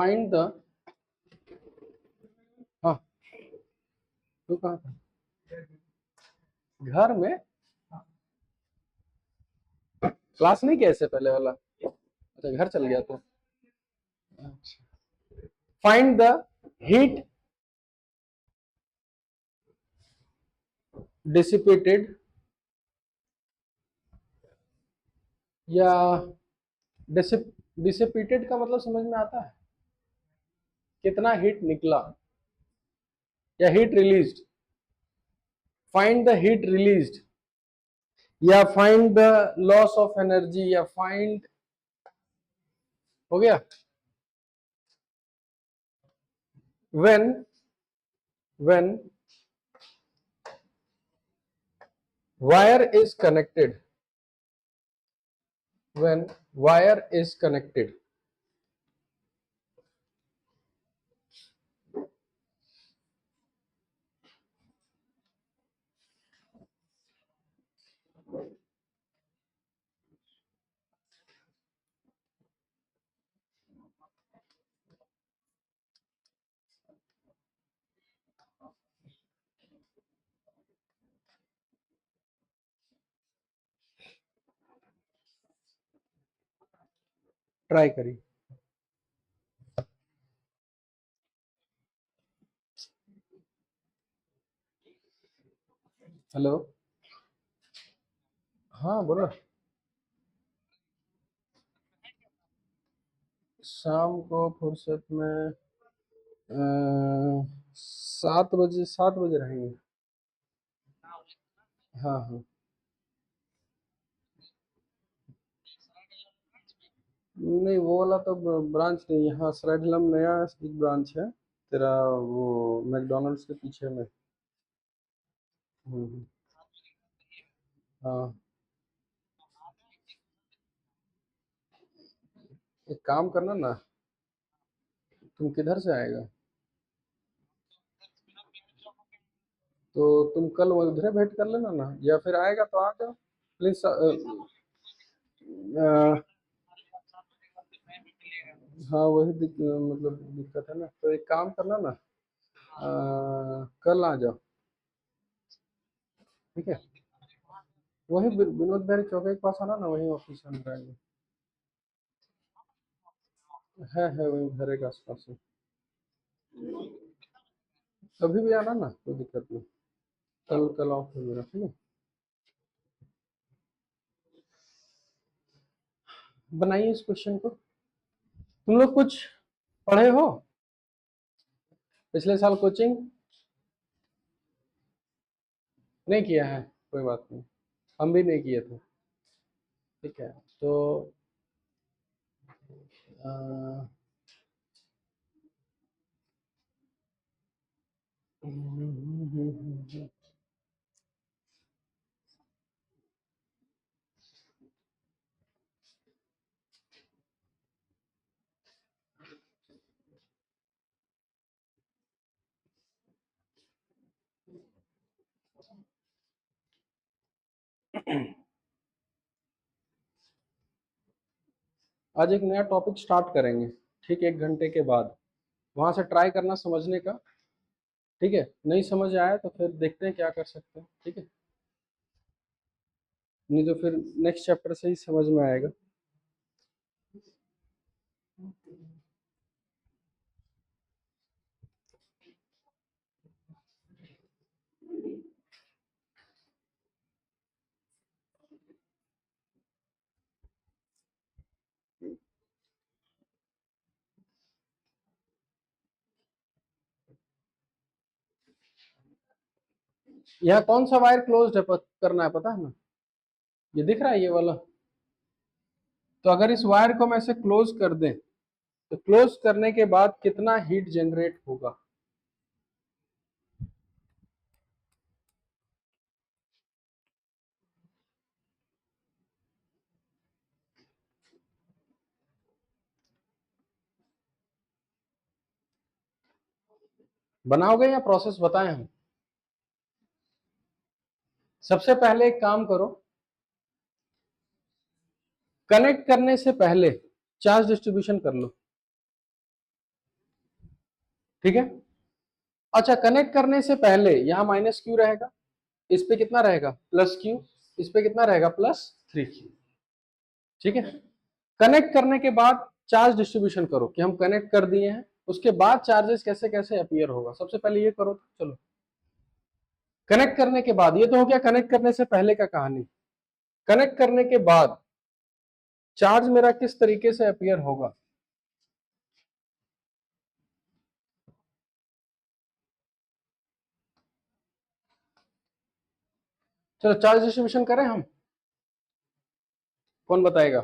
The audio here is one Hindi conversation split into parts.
फाइंड द हाँ तू कहाँ था? घर में क्लास नहीं किया इससे पहले वाला? अच्छा घर चल गया तो फाइंड द हीट डिसिपेटेड या डिसिपेटेड का मतलब समझ में आता है? कितना हीट निकला या heat released? Find the heat released या find the loss of energy या फाइंड हो गया when wire is connected when wire is connected try करिए। हेलो हाँ बोलो। शाम को फुर्सत में 7 बजे रहेंगे। हाँ हाँ नहीं वो वाला तो ब्रांच नहीं, यहाँ सरायढलम नया एक ब्रांच है तेरा, वो मैकडोनल्ड्स के पीछे में। हम्म, हाँ एक काम करना ना, तुम किधर से आएगा? तो तुम कल उधर भेंट कर लेना ना, या फिर आएगा तो आ जाओ प्लीज। हाँ वही मतलब दिक्कत है ना, तो एक काम करना ना, कल आ जाओ। ठीक है वही विनोद बिहारी चौक के पास आना ना, वही ऑफिस है मेरा। है वही घर के आसपास है। कभी भी आना ना, कोई दिक्कत नहीं। कल ऑफ है मेरा, ठीक है। बनाइए इस क्वेश्चन को। तुम लोग कुछ पढ़े हो पिछले साल कोचिंग? नहीं किया है, कोई बात नहीं, हम भी नहीं किए थे। ठीक है तो अ, आज एक नया टॉपिक स्टार्ट करेंगे, ठीक है, 1 घंटे के बाद। वहां से ट्राई करना समझने का, ठीक है। नहीं समझ आया तो फिर देखते हैं क्या कर सकते हैं, ठीक है। नहीं तो फिर नेक्स्ट चैप्टर से ही समझ में आएगा। यहाँ कौन सा वायर क्लोज्ड है करना है, पता है ना? ये दिख रहा है ये वाला। तो अगर इस वायर को हम ऐसे क्लोज कर दें तो क्लोज करने के बाद कितना हीट जनरेट होगा? बनाओगे या प्रोसेस बताएं हम? सबसे पहले एक काम करो, कनेक्ट करने से पहले चार्ज डिस्ट्रीब्यूशन कर लो। ठीक है। अच्छा, कनेक्ट करने से पहले यहाँ माइनस क्यू रहेगा, इस पे कितना रहेगा प्लस क्यू, इस पे कितना रहेगा प्लस 3q। ठीक है। कनेक्ट करने के बाद चार्ज डिस्ट्रीब्यूशन करो कि हम कनेक्ट कर दिए हैं, उसके बाद चार्जेस कैसे कैसे अपीयर होगा, सबसे पहले ये करो। चलो, कनेक्ट करने के बाद, ये तो हो गया कनेक्ट करने से पहले का कहानी। कनेक्ट करने के बाद चार्ज मेरा किस तरीके से अपीयर होगा। चलो चार्ज डिस्ट्रीब्यूशन करें हम, कौन बताएगा,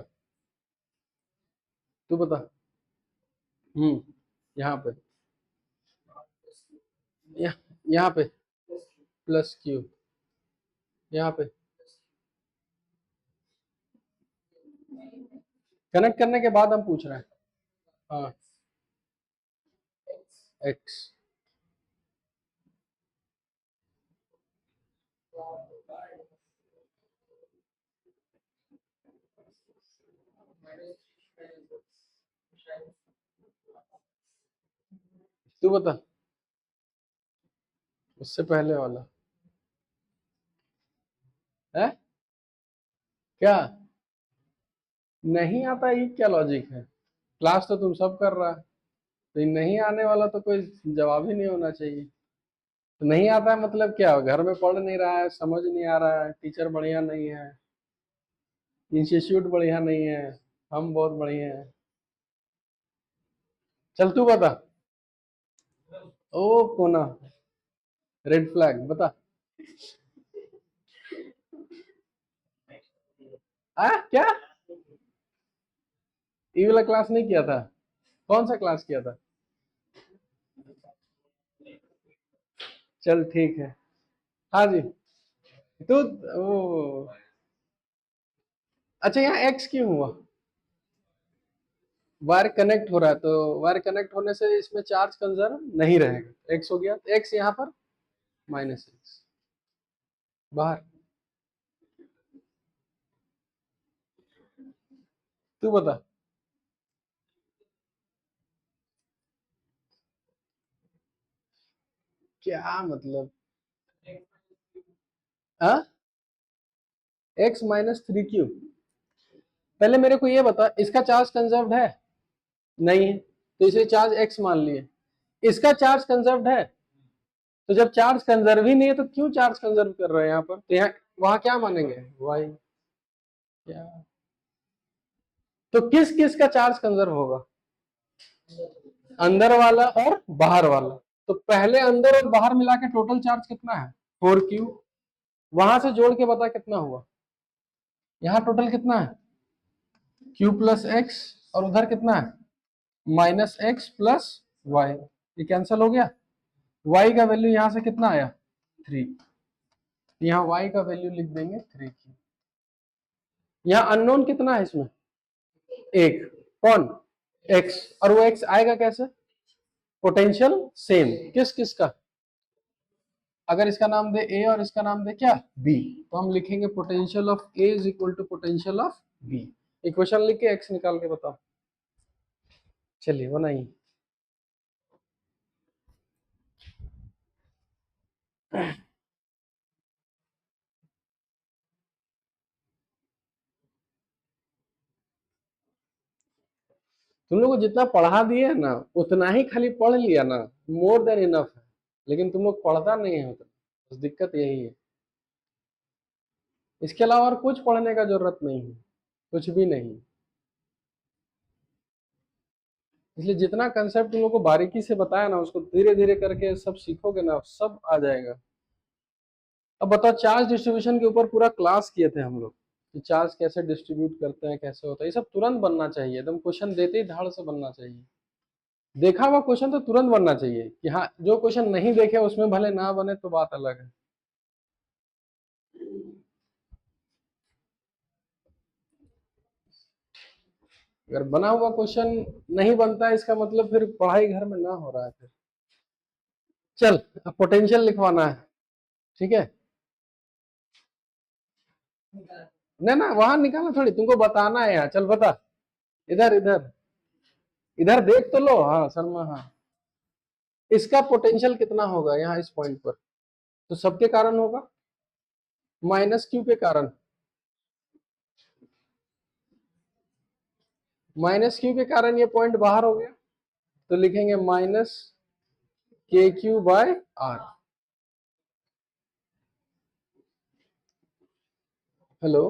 तू बता। यहाँ पे, यहाँ पे प्लस क्यू, यहाँ पे कनेक्ट करने के बाद हम पूछ रहे हैं। हाँ, एक्स। तू बता, उससे पहले वाला है क्या, नहीं आता, ये क्या लॉजिक है। क्लास तो तुम सब कर रहा है, तो ये नहीं आने वाला तो कोई जवाब ही नहीं होना चाहिए। तो नहीं आता है मतलब क्या, घर में पढ़ नहीं रहा है, समझ नहीं आ रहा है, टीचर बढ़िया नहीं है, इंस्टीट्यूट बढ़िया नहीं है, हम बहुत बढ़िया हैं। चल तू बता। ओ कोना, रेड फ्लैग बता। क्या, ये वाला क्लास नहीं किया था, कौन सा क्लास किया था। चल ठीक है। हाँ जी। तो ओ, अच्छा यहाँ एक्स क्यों हुआ, वायर कनेक्ट हो रहा है, तो वायर कनेक्ट होने से इसमें चार्ज कंजर्व नहीं रहेगा, एक्स हो गया, एक्स यहाँ पर माइनस एक्स बाहर। तू बता। क्या मतलब, हाँ, एक्स माइनस 3q। पहले मेरे को ये बता, इसका चार्ज कंजर्व्ड है, नहीं है, तो इसे चार्ज एक्स मान लिए। इसका चार्ज कंजर्व्ड है, तो जब चार्ज कंजर्व ही नहीं है तो क्यों चार्ज कंजर्व कर रहे हैं यहाँ पर, तो यहाँ वहां क्या मानेंगे वाई, क्या, तो किस किस का चार्ज कंजर्व होगा, अंदर वाला और बाहर वाला। तो पहले अंदर और बाहर मिला के टोटल चार्ज कितना है 4q, वहां से जोड़ के बता कितना हुआ, यहाँ टोटल कितना है q प्लस एक्स, और उधर कितना है माइनस एक्स प्लस वाई, ये कैंसिल हो गया। y का वैल्यू यहां से कितना आया 3, यहाँ y का वैल्यू लिख देंगे 3q। यहाँ अननोन कितना है इसमें, एक, कौन, x, और वो x आएगा कैसे, पोटेंशियल सेम किस किस का, अगर इसका नाम दे a और इसका नाम दे क्या b, तो हम लिखेंगे potential of a is equal to potential of b। Equation लिख के x निकाल के बताओ, चलिए बनाइए। तुम लोग को जितना पढ़ा दिए है ना, उतना ही खाली पढ़ लिया ना, मोर देन इनफ है, लेकिन तुम लोग पढ़ता नहीं है उतना, बस दिक्कत यही है। इसके अलावा और कुछ पढ़ने का जरूरत नहीं है, कुछ भी नहीं। इसलिए जितना कंसेप्ट तुम लोग को बारीकी से बताया ना, उसको धीरे धीरे करके सब सीखोगे ना, सब आ जाएगा। अब बताओ, चार्ज डिस्ट्रीब्यूशन के ऊपर पूरा क्लास किए थे हम लोग कि चार्ज कैसे डिस्ट्रीब्यूट करते हैं, कैसे होता है, ये सब तुरंत बनना चाहिए, एकदम क्वेश्चन देते ही धाड़ से बनना चाहिए। देखा हुआ क्वेश्चन तो तुरंत बनना चाहिए, कि हाँ जो क्वेश्चन नहीं देखे उसमें भले ना बने तो बात अलग है। अगर बना हुआ क्वेश्चन नहीं बनता है, इसका मतलब फिर पढ़ाई घर में ना हो रहा है फिर। चल, अब पोटेंशियल लिखवाना है, ठीक है। ना ना, वहां निकालना थोड़ी, तुमको बताना है यहाँ, चल बता। इधर इधर, इधर देख तो लो, हाँ शर्मा, हाँ। इसका पोटेंशियल कितना होगा यहाँ इस पॉइंट पर? तो सबके कारण होगा, माइनस क्यू के कारण, माइनस क्यू के कारण ये पॉइंट बाहर हो गया, तो लिखेंगे minus k q by r. Hello,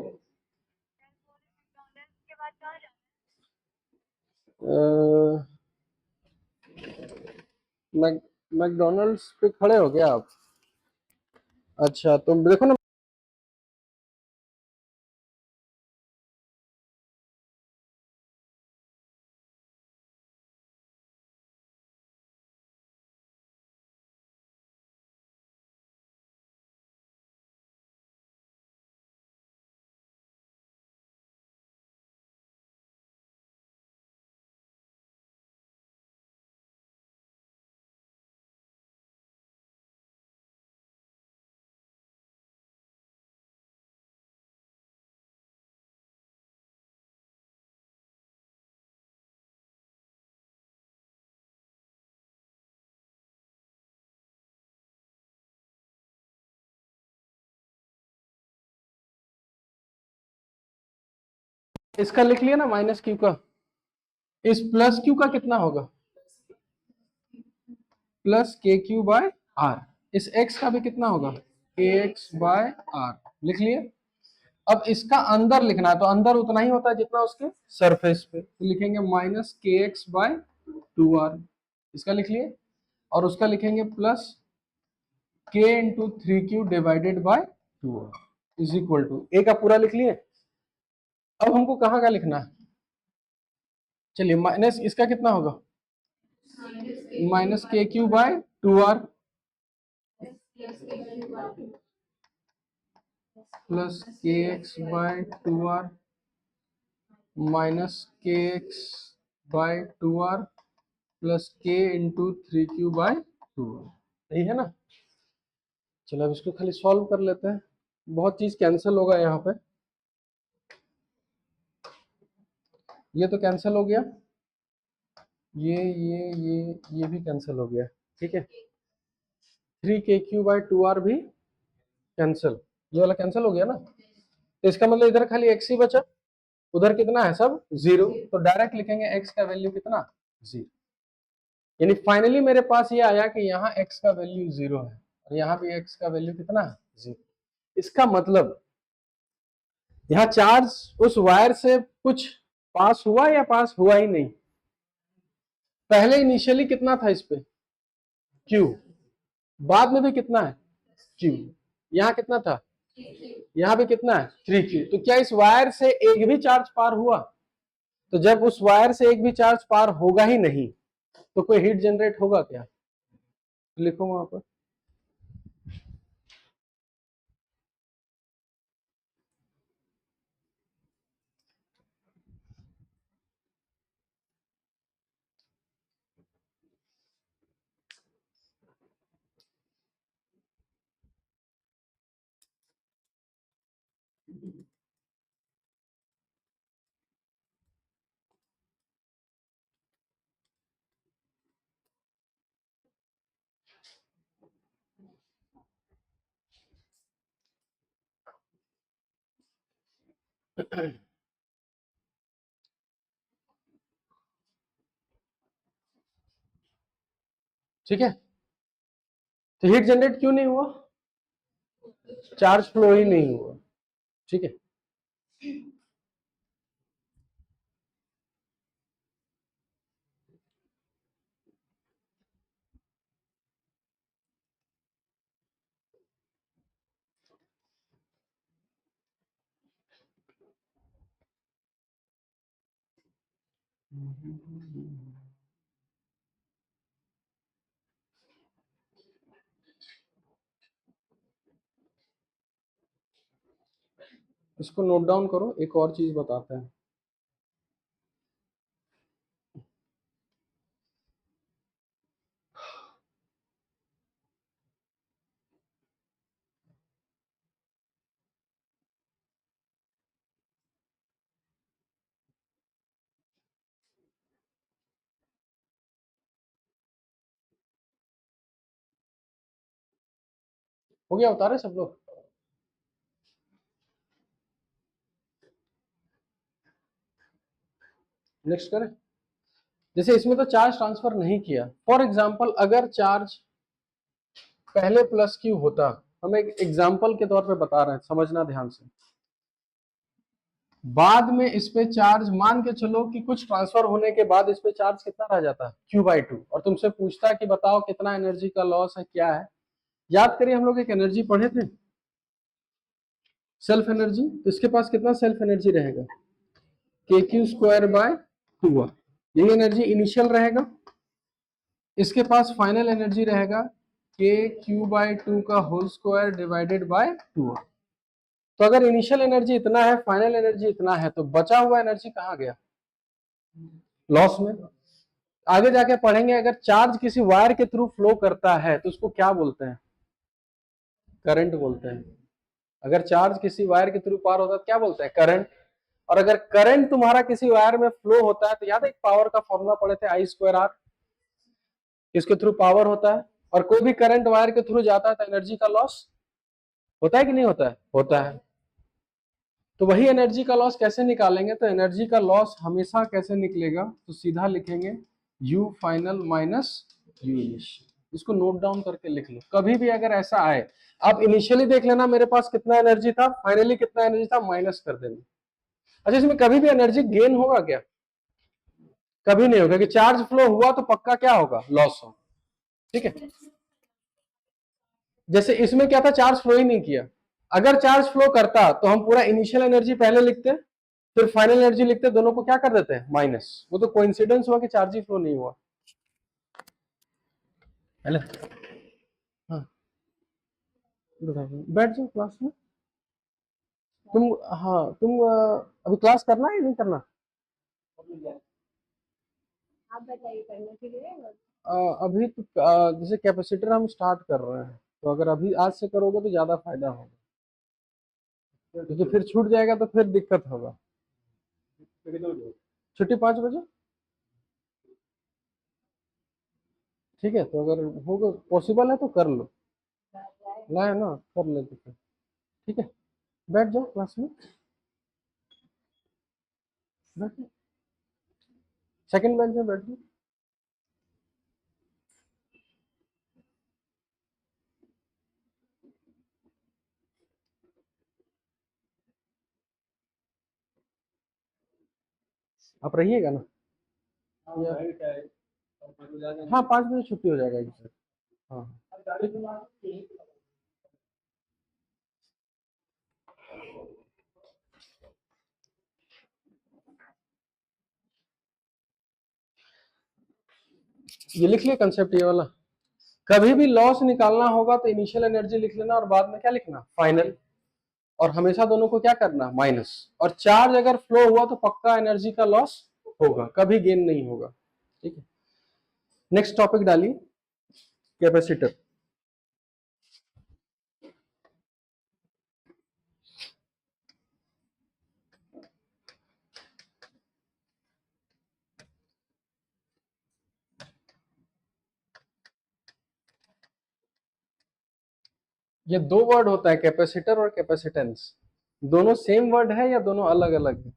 McDonald's पे खड़े हो गया आप? अच्छा, तो देखो ना, इसका लिख लिया ना माइनस क्यू का, इस प्लस क्यू का कितना होगा? प्लस के क्यू बाय आर। इस एक्स का भी कितना होगा? के एक्स बाय आर। लिख लिए। अब इसका अंदर लिखना है, तो अंदर उतना ही होता है जितना उसके सरफेस पे, तो लिखेंगे minus k x by two are, इसका लिख लिए। और उसका लिखेंगे plus k into three q divided by two r is equal to, ए का पूरा लिख लिए। अब हमको कहाँ का लिखना है? चलिए, माइनस इसका कितना होगा? Minus k q by two r plus k x by two r minus k x by two r plus k into three q by two r. सही है ना? चलो अब इसको खाली सॉल्व कर लेते हैं, बहुत चीज कैंसिल होगा यहाँ पे। ये तो कैंसिल हो गया, ये भी कैंसिल हो गया, ठीक है। थ्री के क्यू बाय टू आर भी कैंसिल, ये वाला कैंसिल हो गया ना, तो इसका मतलब इधर खाली एक्स ही बचा, उधर कितना है सब जीरो, तो डायरेक्ट लिखेंगे एक्स का वैल्यू कितना? जीरो। यानी फाइनली मेरे पास ये आया कि यहाँ एक्स का वैल्यू जीरो है और यहाँ भी एक्स का वैल्यू कितना है? जीरो। इसका मतलब यहाँ चार्ज उस वायर से कुछ पास हुआ या पास हुआ ही नहीं? पहले इनिशियली कितना था इस पे? क्यू। बाद में भी कितना है? क्यू। यहाँ कितना था? यहाँ भी कितना है? Three Q. तो क्या इस वायर से एक भी चार्ज पार हुआ? तो जब उस वायर से एक भी चार्ज पार होगा ही नहीं, तो कोई हीट जनरेट होगा क्या? लिखो वहां पर। ठीक है, तो हीट जनरेट क्यों नहीं हुआ? चार्ज फ्लो ही नहीं हुआ, ठीक है। इसको नोट डाउन करो, एक और चीज बताते हैं। हो गया, उतारे सब लोग? नेक्स्ट करें। जैसे इसमें तो चार्ज ट्रांसफर नहीं किया, फॉर एग्जाम्पल अगर चार्ज पहले प्लस क्यू होता, हम एक एग्जाम्पल के तौर पे बता रहे हैं, समझना ध्यान से, बाद में इस पे चार्ज मान के चलो कि कुछ ट्रांसफर होने के बाद इस पे चार्ज कितना रह जाता है, Q/2, और तुमसे पूछता है कि बताओ कितना एनर्जी का लॉस है, क्या है। याद करिए हम लोग एक एनर्जी पढ़े थे, सेल्फ एनर्जी। तो इसके पास कितना सेल्फ एनर्जी रहेगा, KQ²/2। यही एनर्जी इनिशियल रहेगा। इसके पास फाइनल एनर्जी रहेगा KQ/2 का होल स्क्वायर डिवाइडेड बाय 2। तो अगर इनिशियल एनर्जी इतना है, फाइनल एनर्जी इतना है, तो बचा हुआ एनर्जी कहाँ गया, लॉस में। आगे जाके पढ़ेंगे, अगर चार्ज किसी वायर के थ्रू फ्लो करता है तो उसको क्या बोलते हैं, करंट बोलते हैं। अगर चार्ज किसी वायर के थ्रू पार होता है तो क्या बोलते हैं, करंट। और अगर करंट तुम्हारा किसी वायर में फ्लो होता है तो याद है एक पावर का फॉर्मूला पढ़े थे, I²R, इसके थ्रू पावर होता है। और कोई भी करंट वायर के थ्रू जाता है तो एनर्जी का लॉस होता है कि नहीं होता है, होता है। तो वही एनर्जी का लॉस कैसे निकालेंगे, तो एनर्जी का लॉस हमेशा कैसे निकलेगा, तो सीधा लिखेंगे U final minus U initial. इसको नोट डाउन करके लिख लो, कभी भी अगर ऐसा आए, आप इनिशियली देख लेना मेरे पास कितना एनर्जी था, फाइनली कितना एनर्जी था, माइनस कर देना। अच्छा, इसमें कभी भी एनर्जी गेन होगा क्या, कभी नहीं होगा, कि चार्ज फ्लो हुआ तो पक्का क्या होगा, लॉस हो। ठीक है, जैसे इसमें क्या था, चार्ज फ्लो ही नहीं किया। अगर चार्ज फ्लो करता तो हम पूरा इनिशियल एनर्जी पहले लिखते, फिर फाइनल एनर्जी लिखते, दोनों को क्या कर देते हैं, माइनस। वो तो कोइंसिडेंस हुआ कि चार्ज ही फ्लो नहीं हुआ। हेलो, हाँ, बैठ जाओ क्लास में। तुम, हाँ तुम अभी क्लास करना है या नहीं करना? आप बताइए, करने के लिए अभी तो जैसे कैपेसिटर हम स्टार्ट कर रहे हैं, तो अगर अभी आज से करोगे तो ज्यादा फायदा होगा, क्योंकि फिर छूट जाएगा तो फिर दिक्कत होगा। छुट्टी 5 बजे, ठीक है। तो अगर होगा पॉसिबल है तो कर लो, ना है ना, कर लेते फिर। ठीक है, बैठ जाओ क्लास में, बैठ जाओ, सेकंड बेंच में बैठ जाओ। आप रहिएगा ना, हाँ 5 बजे छुट्टी हो जाएगा सर। हाँ, ये लिख लिया कंसेप्ट, ये वाला। कभी भी लॉस निकालना होगा तो इनिशियल एनर्जी लिख लेना, और बाद में क्या लिखना, फाइनल। और हमेशा दोनों को क्या करना, माइनस। और चार्ज अगर फ्लो हुआ तो पक्का एनर्जी का लॉस होगा, कभी गेन नहीं होगा। ठीक है, नेक्स्ट टॉपिक डालिए, कैपेसिटर। ये दो वर्ड होता है, कैपेसिटर और कैपेसिटेंस। दोनों सेम वर्ड है या दोनों अलग अलग है?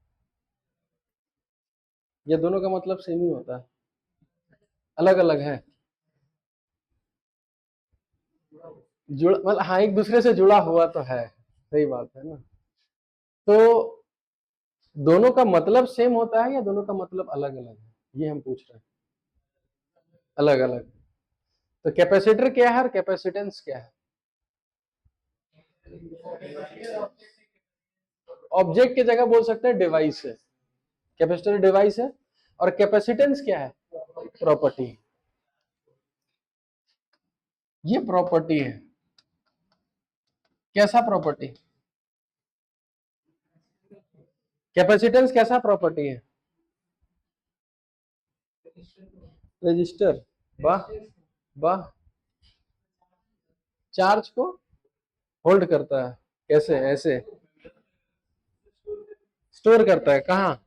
ये दोनों का मतलब सेम ही होता है, अलग अलग है। जुड़ा मतलब, हाँ एक दूसरे से जुड़ा हुआ तो है, सही बात है ना। तो दोनों का मतलब सेम होता है या दोनों का मतलब अलग अलग है, ये हम पूछ रहे हैं। अलग अलग। तो कैपेसिटर क्या है और कैपेसिटेंस क्या है? ऑब्जेक्ट की जगह बोल सकते हैं डिवाइस है। कैपेसिटर डिवाइस है। और कैपेसिटेंस क्या है, प्रॉपर्टी। ये प्रॉपर्टी है। कैसा प्रॉपर्टी, कैपेसिटेंस कैसा प्रॉपर्टी है, रजिस्टर। वाह, वाह। चार्ज को होल्ड करता है, कैसे, ऐसे स्टोर करता है, कहाँ,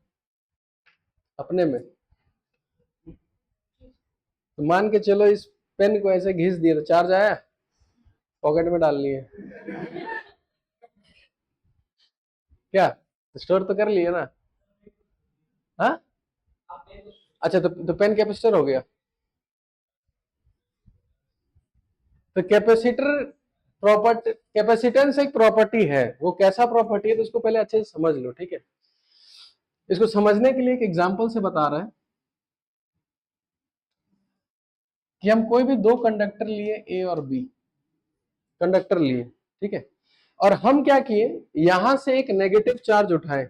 अपने में। तो मान के चलो इस पेन को ऐसे घिस दिया तो चार्ज आया, पॉकेट में डालनी है क्या? स्टोर तो कर लिए ना। हाँ, अच्छा तो पेन कैपेसिटर हो गया। तो कैपेसिटर प्रॉपर्टी, कैपेसिटेंस एक प्रॉपर्टी है, वो कैसा प्रॉपर्टी है तो उसको पहले अच्छे से समझ लो, ठीक है। इसको समझने के लिए एक एग्जांपल से बता रहे हैं कि हम कोई भी दो कंडक्टर लिए, ए और बी कंडक्टर लिए, ठीक है, और हम क्या किए, यहां से एक नेगेटिव चार्ज उठाए,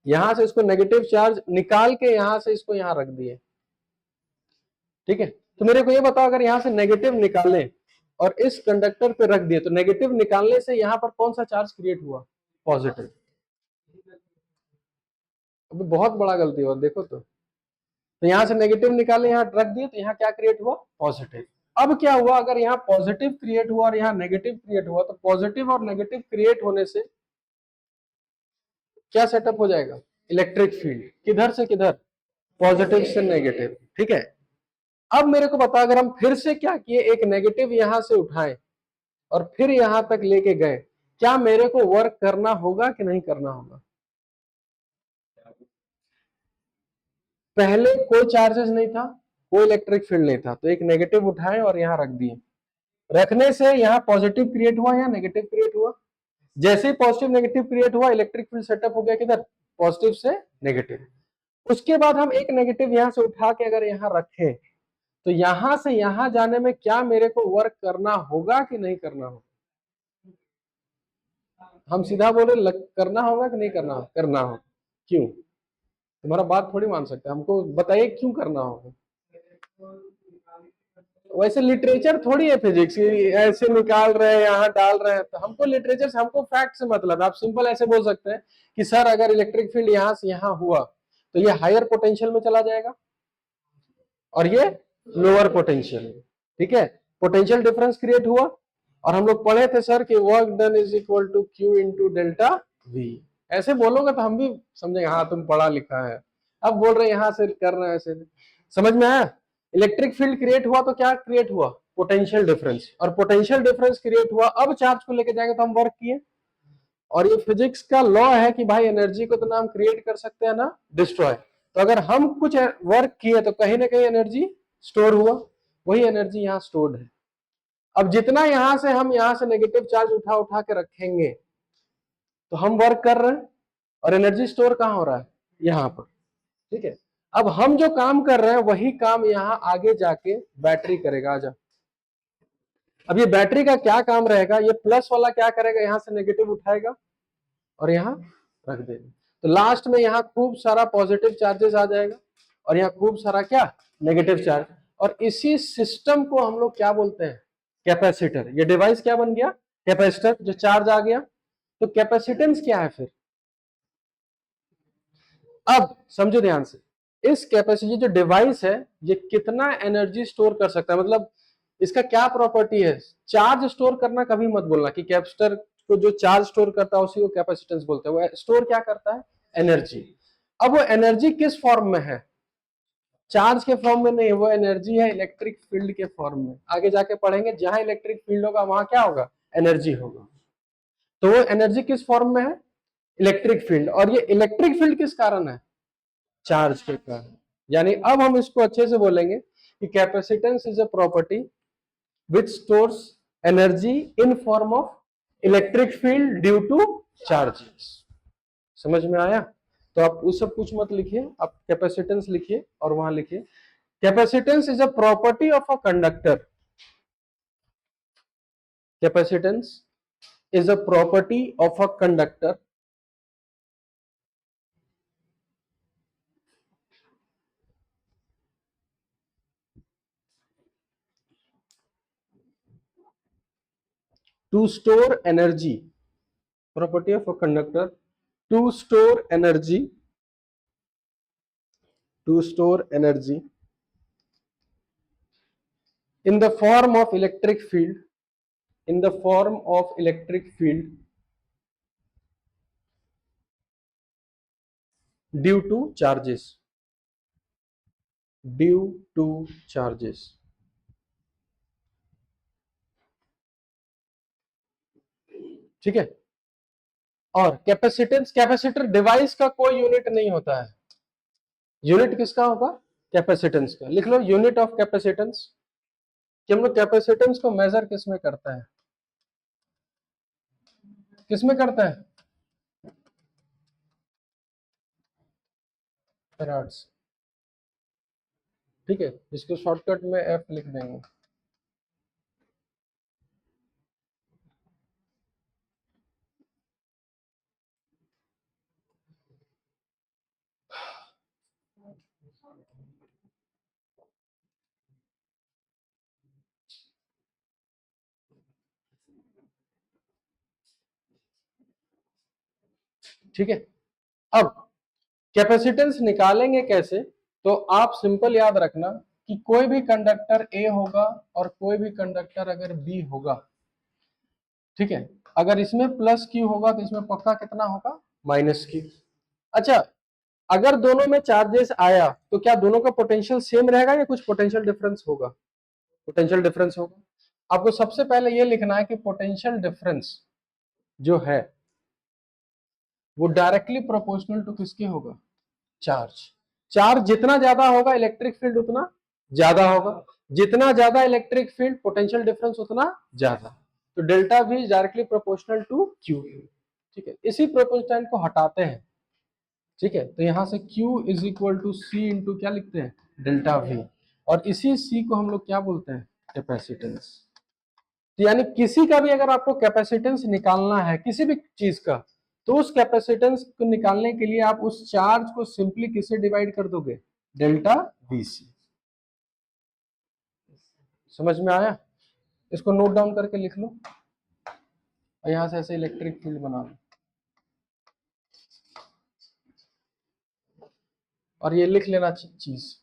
यहां से इसको नेगेटिव चार्ज निकाल के यहां से इसको यहां रख दिए, ठीक है। तो मेरे को ये बताओ, अगर यहां से नेगेटिव निकालें और इस कंडक्टर पे रख दिए, तो नेगेटिव निकालने से यहां पर कौन सा चार्ज क्रिएट हुआ? पॉजिटिव। अभी बहुत बड़ा गलती हुआ, देखो तो यहां से नेगेटिव निकाले, यहां रख दिए, तो यहां क्या क्रिएट हुआ? पॉजिटिव। अब क्या हुआ, अगर यहाँ पॉजिटिव क्रिएट हुआ और यहाँ नेगेटिव क्रिएट हुआ, तो पॉजिटिव और नेगेटिव क्रिएट होने से क्या सेटअप हो जाएगा? Electric field. किधर से किधर? पॉजिटिव से नेगेटिव, ठीक है। अब मेरे को बता, अगर हम फिर से क्या किए, एक नेगेटिव यहां से उठाए और फिर यहां तक लेके गए, क्या मेरे को वर्क करना होगा कि नहीं करना होगा? पहले कोई चार्जेस नहीं था, कोई इलेक्ट्रिक फील्ड नहीं था, तो एक नेगेटिव उठाए और यहां रख दिए, रखने से यहाँ पॉजिटिव क्रिएट हुआ या नेगेटिव क्रिएट हुआ? जैसे ही पॉजिटिव नेगेटिव क्रिएट हुआ, इलेक्ट्रिक फील्ड सेटअप हो गया किधर? पॉजिटिव से नेगेटिव। उसके बाद हम एक नेगेटिव यहां से उठा के अगर यहाँ रखें, तो यहां से यहां जाने में क्या मेरे को वर्क करना होगा कि नहीं करना होगा? हम सीधा बोले करना होगा कि नहीं करना होगा? करना होगा। क्यों? तुम्हारा बात थोड़ी मान सकते, हमको बताइए क्यों करना होगा। वैसे लिटरेचर थोड़ी है फिजिक्स, ऐसे निकाल रहे हैं यहाँ डाल रहे हैं, तो हमको लिटरेचर से, हमको फैक्ट से मतलब। आप सिंपल ऐसे बोल सकते हैं कि सर अगर इलेक्ट्रिक फील्ड यहाँ से यहाँ हुआ तो ये हायर पोटेंशियल में चला जाएगा और ये लोअर पोटेंशियल, ठीक है। पोटेंशियल डिफरेंस क्रिएट हुआ, और हम लोग पढ़े थे सर कि work done is equal to q into delta V. ऐसे बोलोगे तो हम भी समझेंगे हाँ तुम पढ़ा लिखा है। अब बोल रहे यहाँ से कर रहे हैं ऐसे, समझ में आया? इलेक्ट्रिक फील्ड क्रिएट हुआ तो क्या क्रिएट हुआ? पोटेंशियल डिफरेंस, और पोटेंशियल डिफरेंस क्रिएट हुआ, अब चार्ज को लेके जाएंगे तो हम वर्क किए। और ये फिजिक्स का लॉ है कि भाई एनर्जी को तो ना हम क्रिएट कर सकते हैं ना डिस्ट्रॉय। तो अगर हम कुछ वर्क किए तो कहीं ना कहीं एनर्जी स्टोर हुआ, वही एनर्जी यहाँ स्टोर्ड है। अब जितना यहां से हम यहां से नेगेटिव चार्ज उठा उठा के रखेंगे, तो हम वर्क कर रहे हैं, और एनर्जी स्टोर कहां हो रहा है? यहाँ पर, ठीक है। अब हम जो काम कर रहे हैं वही काम यहाँ आगे जाके बैटरी करेगा। आजा, अब ये बैटरी का क्या काम रहेगा, ये प्लस वाला क्या करेगा, यहां से नेगेटिव उठाएगा और यहाँ रख देगा, तो लास्ट में यहाँ खूब सारा पॉजिटिव चार्जेस आ जाएगा और यहाँ खूब सारा क्या? Negative charge. और इसी सिस्टम को हम लोग क्या बोलते हैं? कैपेसिटर। ये डिवाइस क्या बन गया? कैपेसिटर। जो चार्ज आ गया, तो कैपेसिटेंस क्या है फिर? अब समझो ध्यान से, इस कैपेसिटी जो डिवाइस है, ये कितना एनर्जी स्टोर कर सकता है, मतलब इसका क्या प्रॉपर्टी है? चार्ज स्टोर करना कभी मत बोलना कि कैपेसिटर को जो चार्ज स्टोर करता है उसी को कैपेसिटेंस बोलते हैं। वो स्टोर क्या करता है? एनर्जी। अब वो एनर्जी किस फॉर्म में है? चार्ज के फॉर्म में नहीं, वो एनर्जी है इलेक्ट्रिक फील्ड के फॉर्म में। आगे जाके पढ़ेंगे, जहां इलेक्ट्रिक फील्ड होगा वहां क्या होगा? एनर्जी होगा। तो वो एनर्जी किस फॉर्म में है? Electric field. और ये इलेक्ट्रिक फील्ड किस कारण है? चार्ज के कारण। यानी अब हम इसको अच्छे से बोलेंगे कि capacitance is a property which stores energy in form of electric field due two charges. समझ में आया? तो आप उस सब कुछ मत लिखिए, आप कैपेसिटेंस लिखिए और वहां लिखिए capacitance is a property of a conductor. Capacitance is a property of a conductor to store energy. Property of a conductor to store energy, to store energy in the form of electric field, in the form of electric field due to charges, due to charges. ठीक है। और कैपेसिटेंस, कैपेसिटर डिवाइस का कोई यूनिट नहीं होता है। यूनिट किसका होगा? कैपेसिटेंस का। लिख लो यूनिट ऑफ कैपेसिटेंस, कि हम लोग कैपेसिटेंस को मेजर किस में करते हैं, किस में करते हैं? फैराड्स। ठीक है, जिसको शॉर्टकट में एफ लिख देंगे। ठीक है। अब कैपेसिटेंस निकालेंगे कैसे? तो आप सिंपल याद रखना कि कोई भी कंडक्टर ए होगा और कोई भी कंडक्टर अगर बी होगा, ठीक है, अगर इसमें प्लस क्यू होगा तो इसमें पक्का कितना होगा? Minus Q. अच्छा, अगर दोनों में चार्जेस आया तो क्या दोनों का पोटेंशियल सेम रहेगा या कुछ पोटेंशियल डिफरेंस होगा? पोटेंशियल डिफरेंस होगा। आपको सबसे पहले यह लिखना है कि पोटेंशियल डिफरेंस जो है वो डायरेक्टली प्रोपोर्शनल टू किसके होगा? चार्ज। चार्ज जितना ज्यादा होगा इलेक्ट्रिक फील्ड उतना ज्यादा होगा, जितना ज्यादा इलेक्ट्रिक फील्ड पोटेंशियल डिफरेंस उतना ज्यादा। तो डेल्टा भी डायरेक्टली प्रोपोर्शनल टू क्यू। ठीक है, इसी प्रोपोर्शनल को हटाते हैं। ठीक है, तो यहां से Q is equal to c into क्या लिखते हैं? Delta V. और इसी C को हम लोग क्या बोलते हैं? कैपेसिटेंस। तो यानी किसी का भी अगर आपको कैपेसिटेंस निकालना है किसी भी चीज का, तो उस कैपेसिटेंस को निकालने के लिए आप उस चार्ज को सिंपली किससे डिवाइड कर दोगे? डेल्टा वी से। समझ में आया? इसको नोट डाउन करके लिख लो और यहां से ऐसे इलेक्ट्रिक फील्ड बना लो, और ये लिख लेना चीज।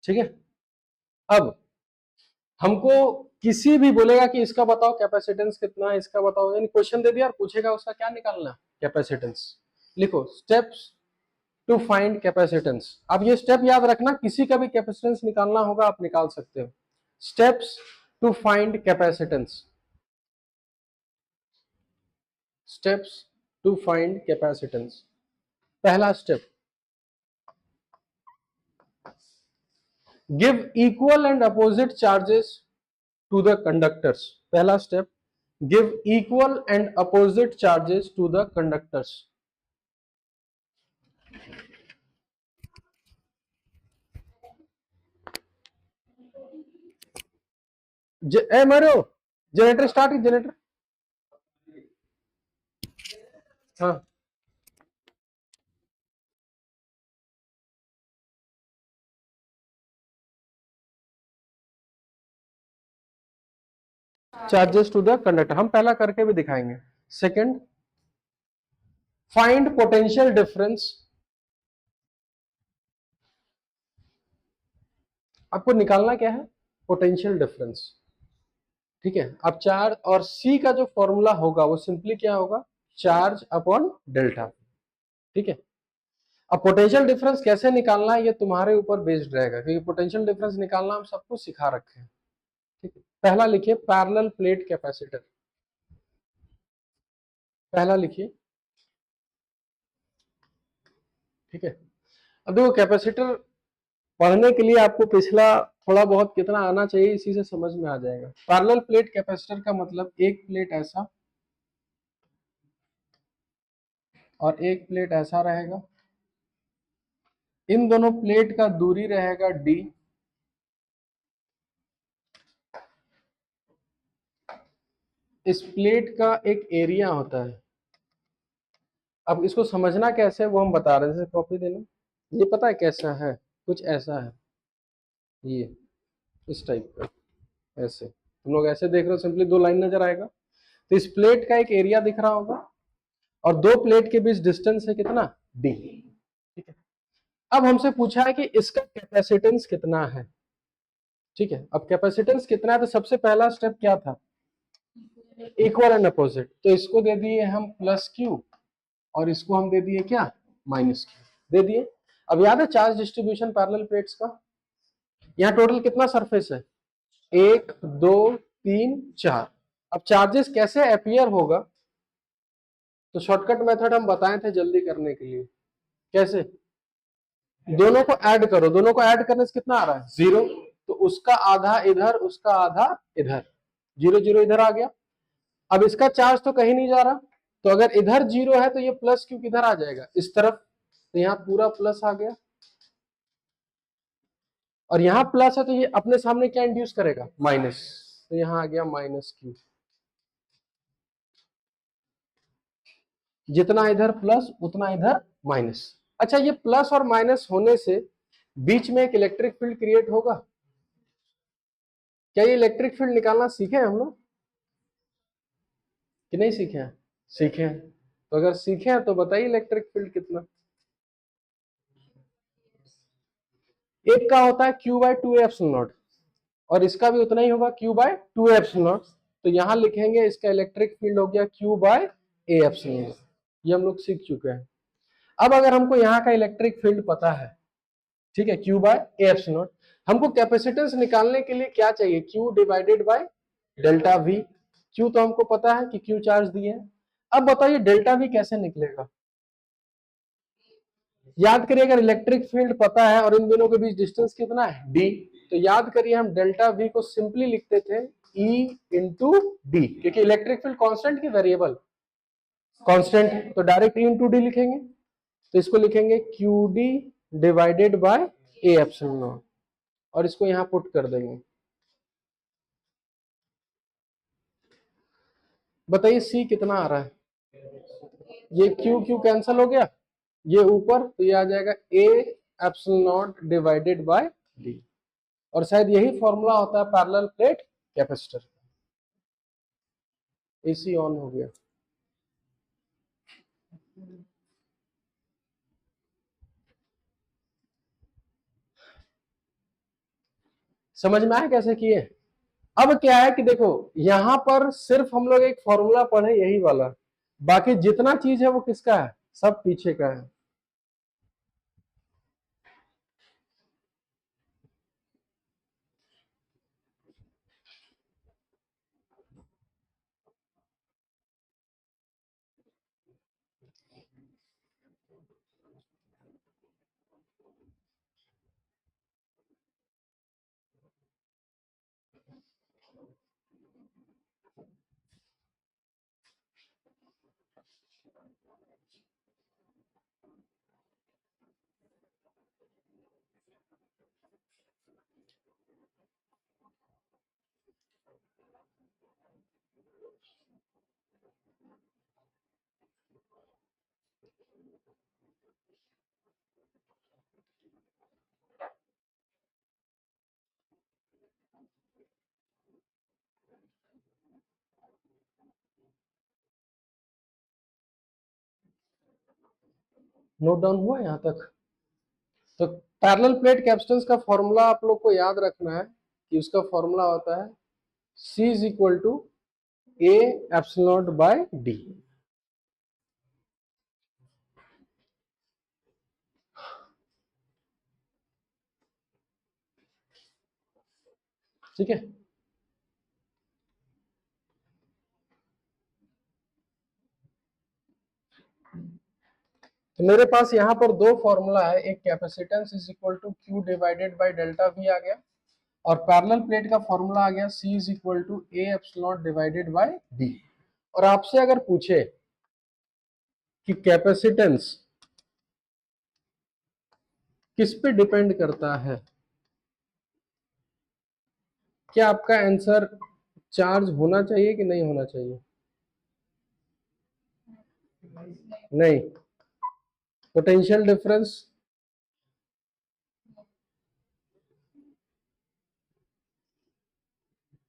ठीक है। अब हमको किसी भी बोलेगा कि इसका बताओ कैपेसिटेंस कितना है, इसका बताओ, यानी क्वेश्चन दे दिया और पूछेगा उसका क्या निकालना है? कैपेसिटेंस। लिखो स्टेप्स टू फाइंड कैपेसिटेंस। अब ये स्टेप याद रखना, किसी का भी कैपेसिटेंस निकालना होगा आप निकाल सकते हो। Steps to find capacitance. Steps to find capacitance. पहला step, give equal and opposite charges to the conductors. पहला step, give equal and opposite charges to the conductors. ए मारो, जनरेटर स्टार्ट, जनरेटर। हाँ, चार्जेस टू द कंडक्टर हम पहला करके भी दिखाएंगे। Second, find potential difference. आपको निकालना क्या है? Potential difference. ठीक है, अब चार्ज और सी का जो फॉर्मूला होगा वो सिंपली क्या होगा? Charge upon delta. ठीक है। अब पोटेंशियल डिफरेंस कैसे निकालना है ये तुम्हारे ऊपर बेस्ड रहेगा, क्योंकि पोटेंशियल डिफरेंस निकालना हम सबको सिखा रखे हैं। ठीक है, पहला लिखिए पैरेलल प्लेट कैपेसिटर। पहला लिखिए। ठीक है, अब देखो कैपेसिटर पढ़ने के लिए आपको पिछला थोड़ा बहुत कितना आना चाहिए, इसी से समझ में आ जाएगा। पैरेलल प्लेट कैपेसिटर का मतलब एक प्लेट ऐसा और एक प्लेट ऐसा रहेगा, इन दोनों प्लेट का दूरी रहेगा d। इस प्लेट का एक एरिया होता है, अब इसको समझना कैसे है वो हम बता रहे हैं। जैसे कॉपी देना, ये पता है कैसा है, कुछ ऐसा है, ये इस टाइप का, ऐसे तुम लोग ऐसे देख रहे हो, सिंपली दो लाइन नजर आएगा। तो इस प्लेट का एक एरिया दिख रहा होगा और दो प्लेट के बीच डिस्टेंस है कितना, डी। ठीक है, अब हमसे पूछा है कि इसका कैपेसिटेंस कितना है। ठीक है, अब कैपेसिटेंस कितना है तो सबसे पहला स्टेप क्या था, इक्वल एंड अपोजिट। तो इसको दे दिए हम प्लस क्यू और इसको हम दे दिए क्या, माइनस क्यू दे दिए। अब याद है चार्ज डिस्ट्रीब्यूशन पैरेलल प्लेट्स का, यहाँ टोटल कितना सरफेस है, 1 2 3 4। अब चार्जेस कैसे अपीयर होगा, तो शॉर्टकट मेथड हम बताए थे जल्दी करने के लिए। कैसे, दोनों को ऐड करो, दोनों को ऐड करने से कितना आ रहा है, 0। तो उसका आधा इधर, उसका आधा इधर, 0 0 इधर आ गया। अब इसका चार्ज तो कहीं नहीं जा रहा, तो अगर इधर 0 है तो ये प्लस क्यू किधर आ जाएगा, इस तरफ। तो यहाँ पूरा प्लस आ गया, और यहाँ प्लस है तो ये अपने सामने क्या इंड्यूस करेगा, माइनस। तो यहाँ आ गया माइनस क्यू। जितना इधर प्लस उतना इधर माइनस। अच्छा, ये प्लस और माइनस होने से बीच में एक इलेक्ट्रिक फील्ड क्रिएट होगा। क्या ये इलेक्ट्रिक फील्ड निकालना सीखे हम लोग कि नहीं सीखे हैं, सीखे हैं। तो अगर सीखे हैं तो बताइए इलेक्ट्रिक फील्ड कितना। एक का होता है Q बाय 2 एप्सिलॉन नॉट, और इसका भी उतना ही होगा Q बाय 2 एप्सिलॉन नॉट। तो यहां लिखेंगे इसका इलेक्ट्रिक फील्ड हो गया Q by A epsilon naught. ये हम लोग सीख चुके हैं। अब अगर हमको यहाँ का इलेक्ट्रिक फील्ड पता है, ठीक है, Q by A epsilon naught, हमको कैपेसिटेंस निकालने के लिए क्या चाहिए, Q divided by delta V। Q तो हमको पता है कि Q चार्ज दिए हैं। अब बताइए डेल्टा V कैसे निकलेगा। याद करिए, अगर इलेक्ट्रिक फील्ड पता है और इन दोनों के बीच डिस्टेंस कितना है, d, तो याद करिए हम डेल्टा V को सिंपली लिखते थे E इंटू डी, क्योंकि इलेक्ट्रिक फील्ड कांस्टेंट की वेरिएबल कांस्टेंट है, तो डायरेक्ट E इंटू डी लिखेंगे। तो इसको लिखेंगे QD divided by A epsilon not, और इसको यहां पुट कर देंगे। बताइए C कितना आ रहा है, ये Q Q कैंसिल हो गया, ये ऊपर, तो ये आ जाएगा A epsilon not divided by D। और शायद यही फॉर्मूला होता है parallel plate capacitor. AC on हो गया। समझ में आया कैसे किए। अब क्या है कि देखो, यहां पर सिर्फ हम लोग एक फॉर्मूला पढ़े यही वाला, बाकी जितना चीज है वो किसका है, सब पीछे का है। नोट डाउन हुआ यहाँ तक। तो पैरेलल प्लेट कैपेसिटेंस का फॉर्मूला आप लोग को याद रखना है कि उसका फॉर्मूला होता है C is equal to A epsilon naught by D। ठीक है, तो मेरे पास यहाँ पर दो फॉर्मूला है, एक capacitance is equal to Q divided by delta V आ गया, और पैरेलल प्लेट का फॉर्मूला आ गया C is equal to A epsilon divided by D। और आपसे अगर पूछे कि कैपेसिटेंस किस पे डिपेंड करता है, क्या आपका आंसर चार्ज होना चाहिए कि नहीं होना चाहिए, नहीं। पोटेंशियल डिफरेंस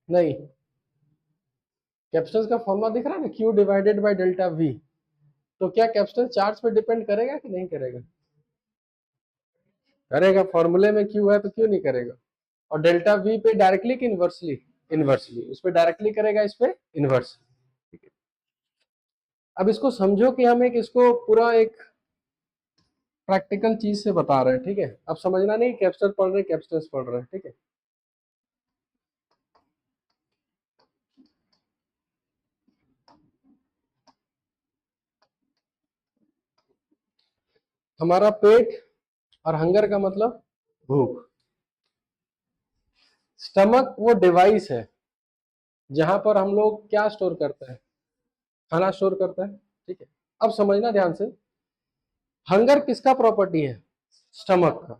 नहीं, कैपेसिटेंस का फॉर्मूला दिख रहा है ना, Q divided by delta V। तो क्या कैपेसिटेंस चार्ज पे डिपेंड करेगा कि नहीं करेगा? करेगा, फॉर्मूले में Q है तो क्यों नहीं करेगा। और डेल्टा V पे डायरेक्टली कि इनवर्सली? इनवर्सली। उस पे डायरेक्टली करेगा, इस पे इनवर्सली। अब इसको समझो कि हम एक इसको पूरा एक प्रैक्टिकल चीज से बता रहे हैं, ठीक है। अब समझना नहीं कैपेसिटर पढ़ रहे कैपेसिटेंस पढ़ रहे हैं, ठीक है। हमारा पेट और हंगर का मतलब भूख। स्टमक वो डिवाइस है जहां पर हम लोग क्या स्टोर करते हैं, खाना स्टोर करते हैं, ठीक है। अब समझना ध्यान से, हंगर किसका प्रॉपर्टी है? स्टमक का।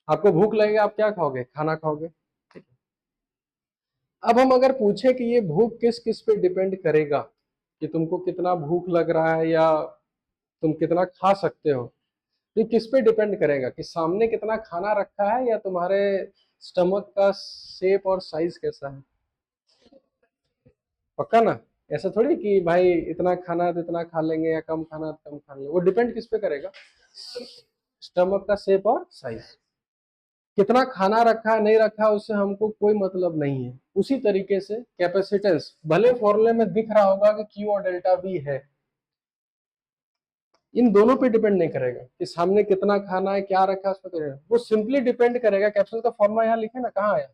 आपको भूख लगेगा, आप क्या खाओगे? खाना खाओगे, ठीक है। अब हम अगर पूछे कि ये भूख किस किस पे डिपेंड करेगा, कि तुमको कितना भूख लग रहा है या तुम कितना खा सकते हो, तो ये किस पे डिपेंड करेगा कि सामने कितना खाना रखा है या तुम्हारे स्टमक का शेप और साइज कैसा है। पक्का ना? ऐसा थोड़ी कि भाई इतना खाना है तो इतना खा लेंगे या कम खाना है तो कम खा लेंगे, वो डिपेंड किस पे करेगा? स्टमक का शेप और साइज। कितना खाना रखा है नहीं रखा है उससे हमको कोई मतलब नहीं है। उसी तरीके से कैपेसिटेंस भले फॉर्मूले में दिख रहा होगा कि क्यू और डेल्टा वी है, इन दोनों पे डिपेंड नहीं करेगा कि सामने कितना खाना है क्या रखा है उस पर करेगा। वो सिंपली डिपेंड करेगा, कैप्सूल का फॉर्मूला यहाँ लिखे ना, कहाँ आया?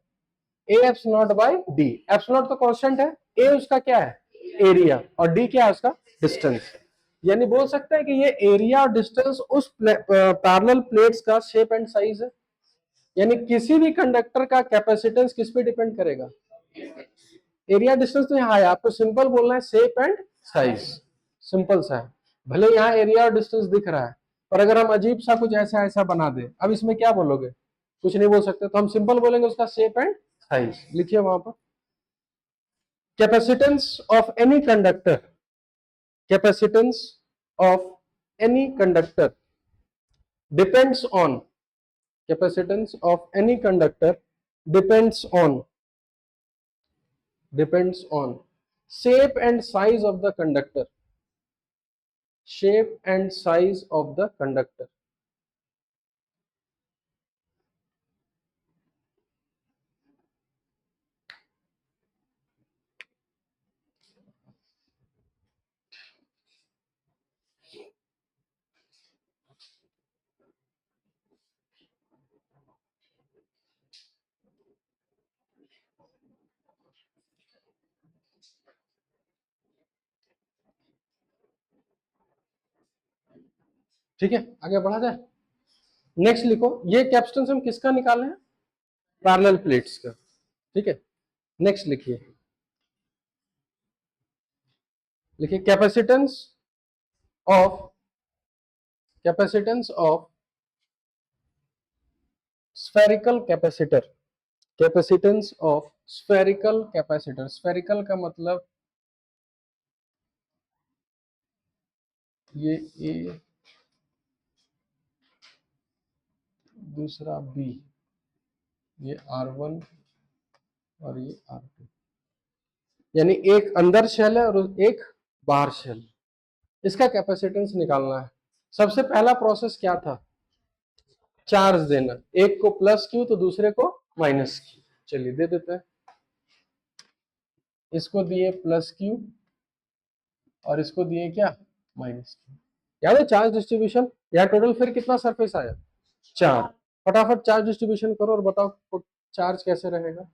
A eps naught by D. Eps naught तो कांस्टेंट है, ए उसका क्या है? एरिया, और डी क्या है उसका? डिस्टेंस। यानी बोल सकते हैं कि ये एरिया और डिस्टेंस उस पैरेलल प्लेट्स का शेप एंड साइज है। यानी किसी भी कंडक्टर का कैपेसिटेंस किस पे डिपेंड करेगा? एरिया डिस्टेंस तो यहाँ है, आपको सिंपल बोलना है शेप एंड साइज। सिंपल सा है, भले यहाँ एरिया और डिस्टेंस दिख रहा है, पर अगर हम अजीब सा कुछ ऐसा ऐसा बना दे, अब इसमें क्या बोलोगे? कुछ नहीं बोल सकते, तो हम सिंपल बोलेंगे उसका शेप एंड साइज। लिखिए वहां पर, capacitance of any conductor, capacitance of any conductor depends on, capacitance of any conductor depends on shape and size of the conductor, shape and size of the conductor। ठीक है, आगे बढ़ा जाए। नेक्स्ट लिखो, ये कैपेसिटेंस हम किसका निकाले हैं? पैरेलल प्लेट्स का, ठीक है। नेक्स्ट लिखिए, लिखिए capacitance of spherical capacitor, capacitance of spherical capacitor. Spherical का मतलब ये ए, दूसरा बी, ये R1 और ये R2, यानी एक अंदर शेल है और एक बाहर शेल। इसका कैपेसिटेंस निकालना है। सबसे पहला प्रोसेस क्या था? चार्ज देना, एक को प्लस क्यू तो दूसरे को माइनस क्यू। चलिए दे देते हैं, इसको दिए प्लस क्यू और इसको दिए क्या? Minus Q. याद है चार्ज डिस्ट्रीब्यूशन? यहाँ टोटल फिर कितना सरफेस आया? चार। फटाफट चार्ज डिस्ट्रीब्यूशन करो और बताओ चार्ज कैसे रहेगा।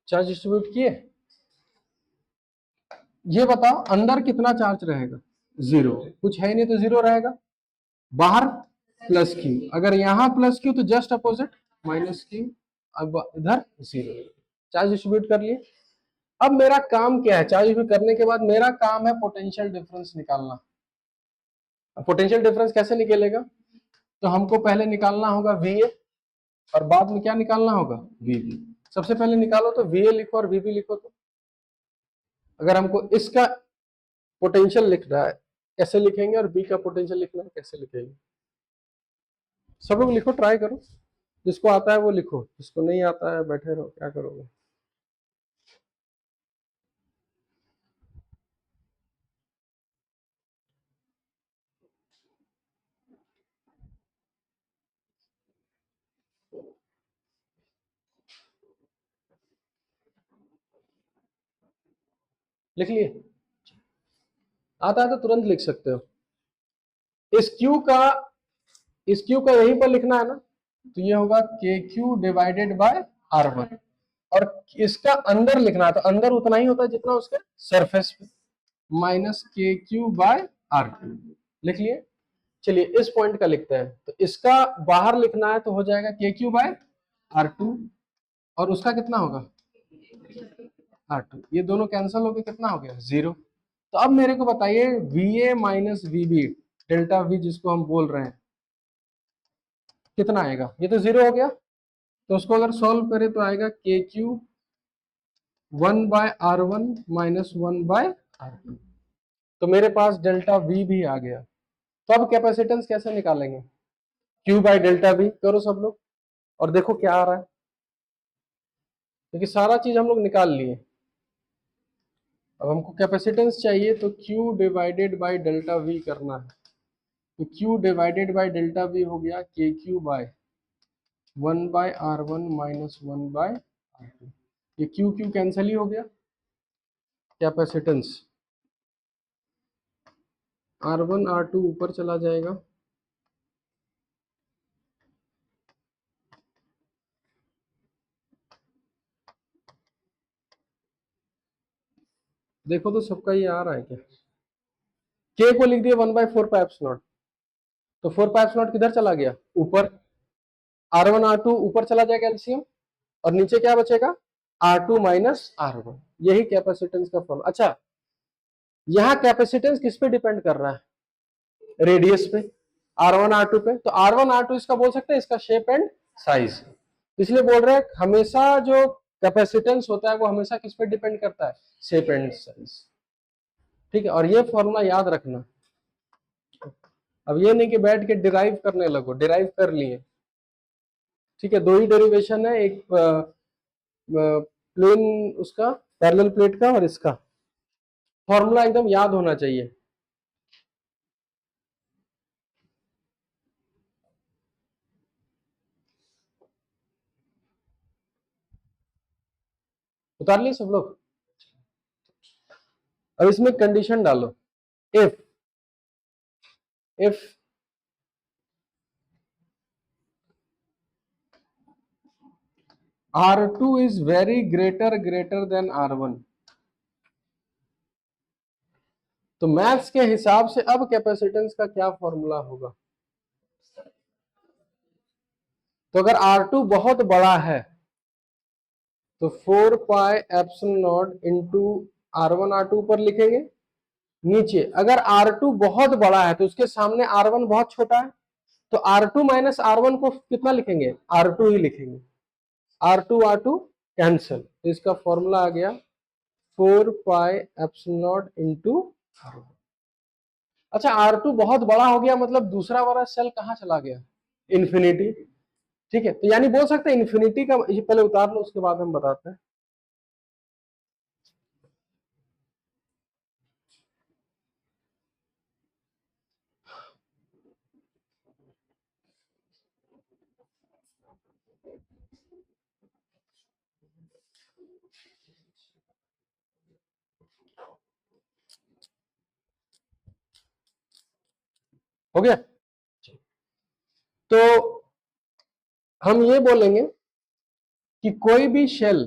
चार्ज डिस्ट्रीब्यूट किए, ये बताओ अंदर कितना चार्ज रहेगा? 0, कुछ है ही नहीं तो 0 रहेगा। बाहर प्लस क्यू, अगर यहाँ प्लस क्यू तो जस्ट अपोजिट माइनस क्यू, अब इधर 0। चार्ज डिस्ट्रीब्यूट कर लिए। अब मेरा काम क्या है, चार्ज डिस्ट्रीब्यूट करने के बाद मेरा काम है पोटेंशियल डिफरेंस निकालना। पोटेंशियल डिफरेंस कैसे निकलेगा, तो हमको पहले निकालना होगा VA और बाद में क्या निकालना होगा, VB। सबसे पहले निकालो तो VA लिखो और VB लिखो। तो अगर हमको इसका पोटेंशियल लिखना है कैसे लिखेंगे, और बी का पोटेंशियल लिखना है कैसे लिखेंगे। सब लोग लिखो, ट्राई करो, जिसको आता है वो लिखो, जिसको नहीं आता है बैठे रहो, क्या करोगे। लिख लिए, आता है तो तुरंत लिख सकते हो। इस क्यू का यहीं पर लिखना है ना, तो ये होगा के क्यू डिवाइडेड बाय R1, और इसका अंदर लिखना है तो अंदर उतना ही होता है जितना उसके सरफेस पे, minus k q bye R2। लिख लिए। चलिए इस पॉइंट का लिखते हैं, तो इसका बाहर लिखना है तो हो जाएगा के क्यू बाय R2, और उसका कितना होगा R2। ये दोनों कैंसिल होकर कितना हो गया 0। तो अब मेरे को बताइए VA minus VB, delta V जिसको हम बोल रहे हैं, कितना आएगा। ये तो 0 हो गया, तो उसको अगर सॉल्व करें तो आएगा के क्यू 1/R1 माइनस 1/R2। तो मेरे पास डेल्टा V भी आ गया। तो अब कैपेसिटेंस कैसे निकालेंगे, Q बाय डेल्टा V करो सब लोग, और देखो क्या आ रहा है, क्योंकि सारा चीज हम लोग निकाल लिए। अब हमको कैपेसिटेंस चाहिए तो Q divided by delta V करना है। तो Q divided by delta V हो गया के q bye 1/R1 minus 1/R2। ये Q Q कैंसिल ही हो गया। कैपेसिटेंस R1 R2 ऊपर चला जाएगा, देखो तो सबका ये आ रहा है क्या। K को लिख दिया 1/4 पाई एप्सिलॉन, तो 4 पाई एप्सिलॉन किधर चला गया, ऊपर। R1 R2 ऊपर चला जाएगा एलसीएम, और नीचे क्या बचेगा R2 माइनस R1। यही कैपेसिटेंस का फॉर्मूला। अच्छा, यहाँ कैपेसिटेंस किस पे डिपेंड कर रहा है, रेडियस पे, R1 R2 पे। तो R1 R2 इसका बोल सकते हैं, इसका शेप एंड साइज। इसलिए बोल रहे हैं हमेशा जो कैपेसिटेंस होता है वो हमेशा किस पे डिपेंड करता है, शेप एंड साइज। ठीक है, और ये फॉर्मूला याद रखना। अब ये नहीं कि बैठ के डिराइव करने लगो, डिराइव कर लिए, ठीक है। दो ही डेरिवेशन है, एक प्लेन उसका पैरेलल प्लेट का, और इसका फॉर्मूला एकदम याद होना चाहिए। उतार लिए सब लोग। अब इसमें कंडीशन डालो, if R2 is very greater than R1। तो मैथ्स के हिसाब से अब कैपेसिटेंस का क्या फॉर्मूला होगा। तो अगर R2 बहुत बड़ा है तो 4 pi epsilon not into R1 R2 पर लिखेंगे। नीचे अगर R2 बहुत बड़ा है तो उसके सामने R1 बहुत छोटा है, तो R2 माइनस R1 को कितना लिखेंगे, R2 ही लिखेंगे। R2 R2 कैंसिल, तो इसका फॉर्मूला आ गया 4 pi epsilon not into R1। अच्छा, R2 बहुत बड़ा हो गया मतलब दूसरा वाला सेल कहाँ चला गया, इन्फिनिटी। ठीक है, तो यानी बोल सकते हैं इन्फिनिटी का, ये पहले उतार लो उसके बाद हम बताते हैं। हो गया, तो हम ये बोलेंगे कि कोई भी शेल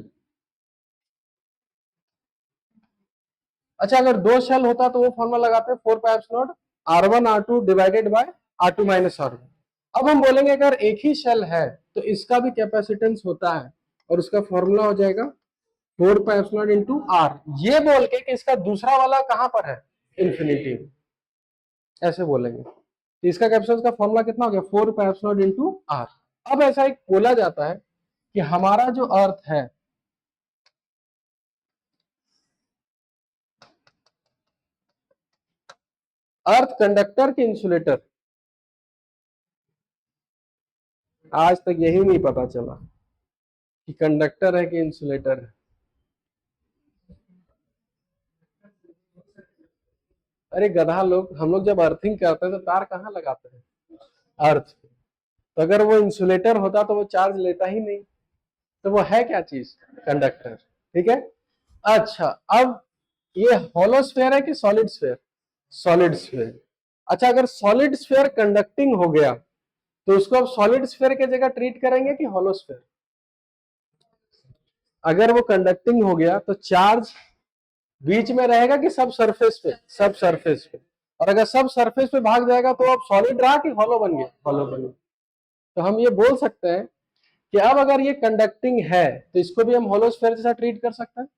अच्छा, अगर दो शेल होता तो वो फॉर्मूला लगाते हैं 4 pi epsilon R1 R2 divided by R2 minus R1। अब हम बोलेंगे अगर एक ही शेल है तो इसका भी कैपेसिटेंस होता है और उसका फॉर्मूला हो जाएगा 4 पाई एप्सिलॉन इंटू आर, ये बोल के कि इसका दूसरा वाला कहां पर है, इन्फिनिटी, ऐसे बोलेंगे। तो इसका कैपेसिटेंस का फॉर्मूला कितना हो गया, 4 पाई एप्सिलॉन इंटू आर। अब ऐसा एक बोला जाता है कि हमारा जो अर्थ है, अर्थ कंडक्टर की इंसुलेटर, आज तक यही नहीं पता चला कि कंडक्टर है कि इंसुलेटर है। अरे गधा लोग, हम लोग जब अर्थिंग करते हैं तो तार कहाँ लगाते हैं, अर्थ। तो अगर वो इंसुलेटर होता तो वो चार्ज लेता ही नहीं, तो वो है क्या चीज, कंडक्टर। ठीक है। अच्छा, अब ये हॉलो स्फीयर है कि सॉलिड स्फीयर, सॉलिड स्फीयर। अच्छा, अगर सॉलिड स्फीयर कंडक्टिंग हो गया तो उसको अब सॉलिड स्फीयर की जगह ट्रीट करेंगे कि हॉलो स्फीयर। अगर वो कंडक्टिंग हो गया तो चार्ज बीच में रहेगा कि सब सरफेस पे, सब सरफेस पे। और अगर सब सरफेस पे भाग जाएगा तो अब सॉलिड रहा कि हॉलो बन गया, हॉलो बन गया। तो हम ये बोल सकते हैं कि अब अगर ये कंडक्टिंग है तो इसको भी हम हॉलो स्फीयर जैसा ट्रीट कर सकते हैं।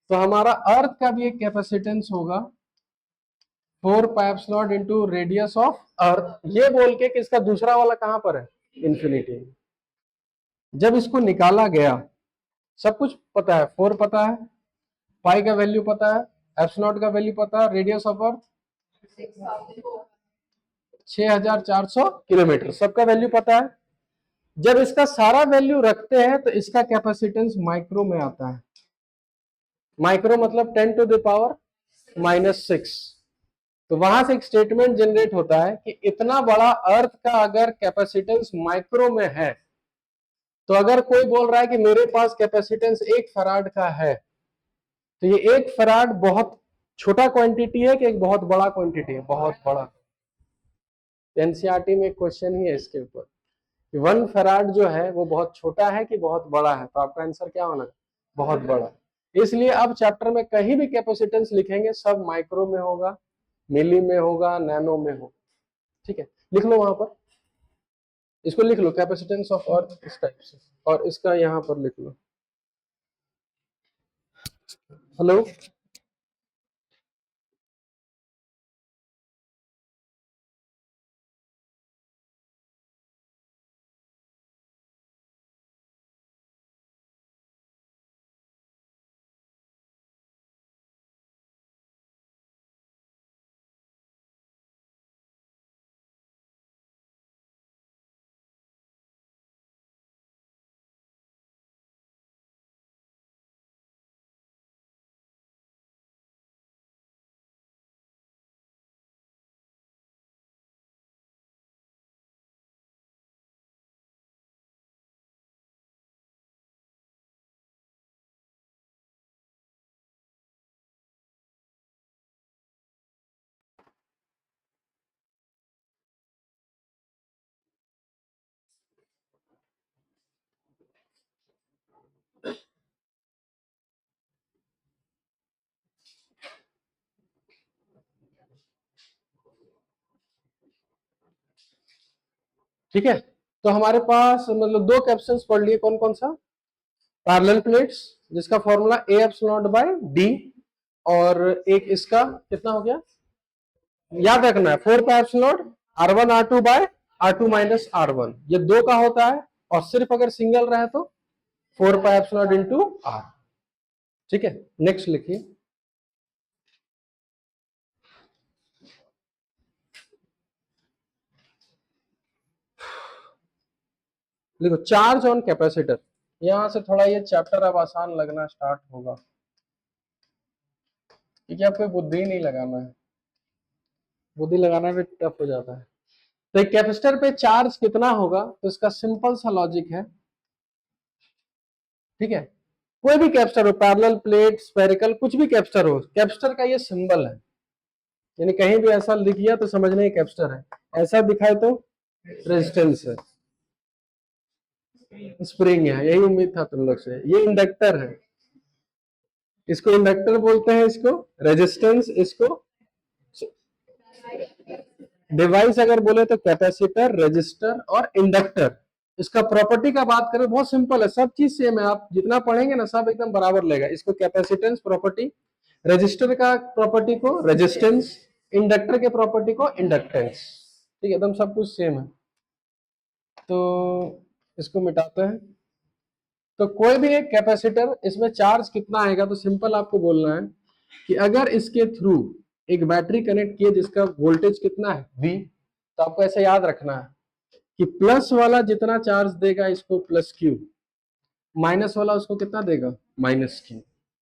तो हमारा अर्थ का भी एक कैपेसिटेंस होगा 4 pi epsilon into radius of earth, ये बोल के कि इसका दूसरा वाला कहां पर है, इंफिनिटी। जब इसको निकाला गया, सब कुछ पता है, 4 पता है, पाई का वैल्यू पता है, एप्सिलॉन का वैल्यू पता है, रेडियस ऑफ अर्थ 6400 किलोमीटर, सबका वैल्यू पता है। जब इसका सारा वैल्यू रखते हैं तो इसका कैपेसिटेंस माइक्रो में आता है। माइक्रो मतलब 10 टू द पावर -6। तो वहां से एक स्टेटमेंट जनरेट होता है कि इतना बड़ा अर्थ का अगर कैपेसिटेंस माइक्रो में है, तो अगर कोई बोल रहा है कि मेरे पास कैपेसिटेंस 1 फराड का है, तो ये 1 फराड बहुत छोटा क्वांटिटी है कि एक बहुत बड़ा क्वांटिटी है, बहुत बड़ा। एनसीईआरटी में एक क्वेश्चन ही है इसके ऊपर कि 1 फराड जो है वो बहुत छोटा है कि बहुत बड़ा है, तो आपका आंसर क्या होना है, बहुत बड़ा। इसलिए अब चैप्टर में कहीं भी कैपेसिटेंस लिखेंगे सब माइक्रो में होगा, मिली में होगा, नैनो में होगा। ठीक है, लिख लो वहां पर, इसको लिख लो कैपेसिटेंस ऑफ अर्थ इस टाइप से, और इसका यहां पर लिख लो। हेलो, ठीक है। तो हमारे पास मतलब दो कैप्शंस पढ़ लिए, कौन कौन सा, पैरेलल प्लेट्स जिसका formula A epsilon bye D, और एक इसका कितना हो गया, याद रखना है 4 pi epsilon R1 R2 bye R2 minus R1, ये दो का होता है। और सिर्फ अगर सिंगल रहे तो 4 पाई एप्सिलॉन इंटू R। ठीक है, नेक्स्ट लिखिए। देखो, चार्ज ऑन कैपेसिटर, यहां से थोड़ा ये चैप्टर अब आसान लगना स्टार्ट होगा, क्योंकि आपको बुद्धि नहीं लगाना है, बुद्धि लगाना भी टफ हो जाता है। तो एक कैपेसिटर पे चार्ज कितना होगा, तो इसका सिंपल सा लॉजिक है। ठीक है, कोई भी कैपेसिटर हो, पैरेलल प्लेट, स्फेरिकल, कुछ भी कैपेसिटर हो, कैपेसिटर का ये सिंबल है। यानी कहीं भी ऐसा लिख दिया तो समझना ये कैपेसिटर है, ऐसा दिखाए तो रेजिस्टेंस है, स्प्रिंग है, यही उम्मीद था तुम लोग से। ये इंडक्टर है, इसको इंडक्टर बोलते हैं, इसको रेजिस्टेंस, इसको डिवाइस अगर बोले तो कैपेसिटर, रेजिस्टर और इंडक्टर। इसका प्रॉपर्टी का बात करें बहुत सिंपल है, सब चीज सेम है, आप जितना पढ़ेंगे ना सब एकदम बराबर लगेगा। इसको कैपेसिटेंस प्रॉपर्टी, रेजिस्टर का प्रॉपर्टी को रेजिस्टेंस, इंडक्टर के प्रॉपर्टी को इंडक्टेंस, ठीक है, एकदम सब कुछ सेम है। तो इसको मिटाते हैं। तो कोई भी एक कैपेसिटर, इसमें चार्ज कितना आएगा, तो सिंपल आपको बोलना है कि अगर इसके थ्रू एक बैटरी कनेक्ट किए जिसका वोल्टेज कितना है V, तो आपको ऐसे याद रखना है कि प्लस वाला जितना चार्ज देगा इसको प्लस Q, माइनस वाला उसको कितना देगा माइनस Q।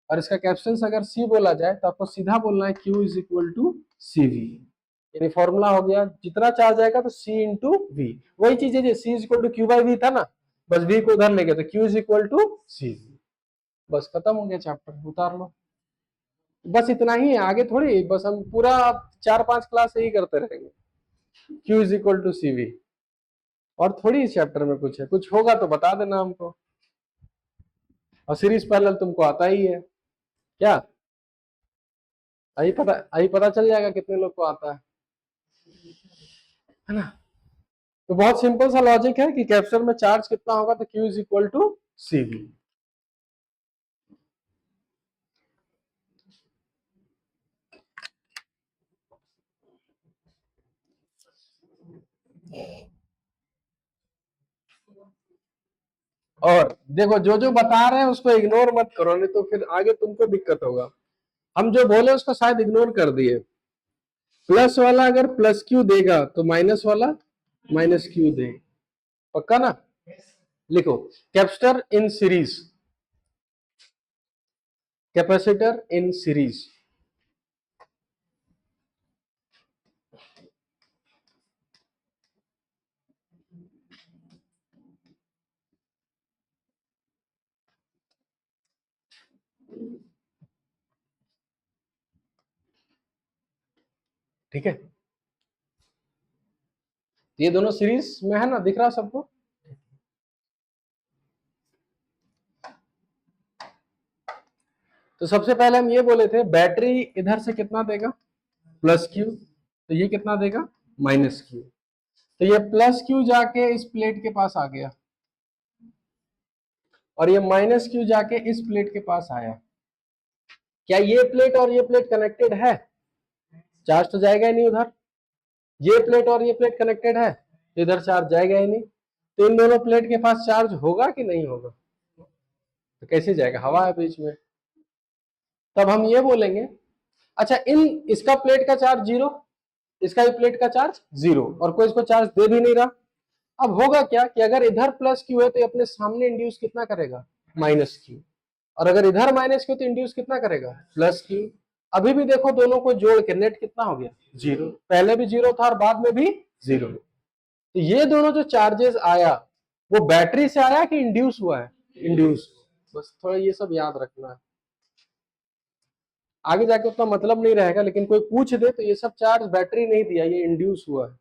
और इसका कैपेसिटेंस अगर C बोला जाए तो आपको सीधा बोलना है Q is equal to CV। यानी फॉर्मूला हो गया, जितना चार्ज आएगा तो C इंटू V। वही चीज है, C is equal to Q by V था ना, बस V को उधर ले गए तो Q is equal to CV। बस खत्म हो गया चैप्टर, उतार लो। बस इतना ही है, आगे थोड़ी, बस हम पूरा 4-5 क्लास यही करते रहेंगे, Q is equal to CV। और थोड़ी इस चैप्टर में कुछ है, कुछ होगा तो बता देना हमको। और सीरीज पैरेलल तुमको आता ही है क्या, अभी पता चल जाएगा कितने लोग को आता है ना। तो बहुत सिंपल सा लॉजिक है कि कैपेसिटर में चार्ज कितना होगा तो Q is equal to CV। और देखो जो जो बता रहे हैं उसको इग्नोर मत करो, नहीं तो फिर आगे तुमको दिक्कत होगा। हम जो बोले उसको शायद इग्नोर कर दिए। प्लस वाला अगर प्लस Q देगा तो माइनस वाला माइनस Q दे, पक्का ना। लिखो capacitor in series, capacitor in series. ठीक है, ये दोनों सीरीज में है ना, दिख रहा सबको। तो सबसे पहले हम ये बोले थे बैटरी इधर से कितना देगा प्लस Q, तो ये कितना देगा माइनस Q। तो ये प्लस Q जाके इस प्लेट के पास आ गया और ये माइनस Q जाके इस प्लेट के पास आया। क्या ये प्लेट और ये प्लेट कनेक्टेड है, चार्ज तो जाएगा ही नहीं उधर। ये प्लेट और ये प्लेट कनेक्टेड है तो इधर चार्ज जाएगा ही नहीं। तो इन दोनों प्लेट के पास चार्ज होगा कि नहीं होगा, तो कैसे जाएगा, हवा है बीच में। तब हम ये बोलेंगे अच्छा इन इसका प्लेट का चार्ज जीरो, इसका भी प्लेट का चार्ज जीरो, और कोई इसको चार्ज दे भी नहीं रहा। अब होगा क्या कि अगर इधर प्लस Q है तो अपने सामने इंड्यूस कितना करेगा माइनस Q, और अगर इधर माइनस Q तो इंड्यूस कितना करेगा प्लस Q। अभी भी देखो दोनों को जोड़ के नेट कितना हो गया जीरो, पहले भी जीरो था और बाद में भी जीरो। तो ये दोनों जो चार्जेस आया वो बैटरी से आया कि इंड्यूस हुआ है, इंड्यूस। बस थोड़ा ये सब याद रखना है, आगे जाके उतना मतलब नहीं रहेगा, लेकिन कोई पूछ दे तो ये सब चार्ज बैटरी नहीं दिया, ये इंड्यूस हुआ है।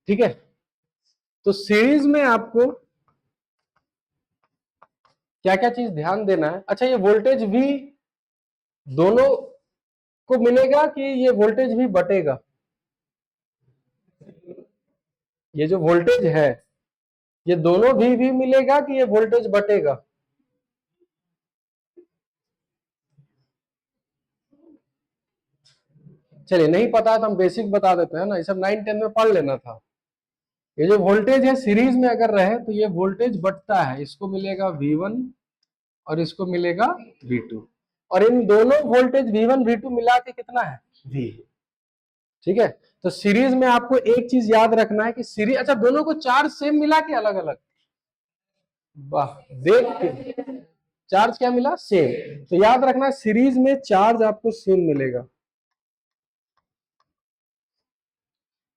ठीक है, तो सीरीज में आपको क्या क्या चीज ध्यान देना है। अच्छा ये वोल्टेज भी दोनों को मिलेगा कि ये वोल्टेज भी बटेगा, ये जो वोल्टेज है ये दोनों भी मिलेगा कि ये वोल्टेज बटेगा। चलिए नहीं पता है तो हम बेसिक बता देते हैं ना, ये सब 9-10 में पढ़ लेना था। ये जो वोल्टेज है सीरीज में अगर रहे तो ये वोल्टेज बढ़ता है, इसको मिलेगा V1 और इसको मिलेगा V2, और इन दोनों वोल्टेज V1 V2 मिला के कितना है V। ठीक है, तो सीरीज में आपको एक चीज याद रखना है कि सीरीज, अच्छा दोनों को चार्ज सेम मिला के अलग अलग, वाह देख के चार्ज क्या मिला सेम। तो याद रखना सीरीज में चार्ज आपको सेम मिलेगा।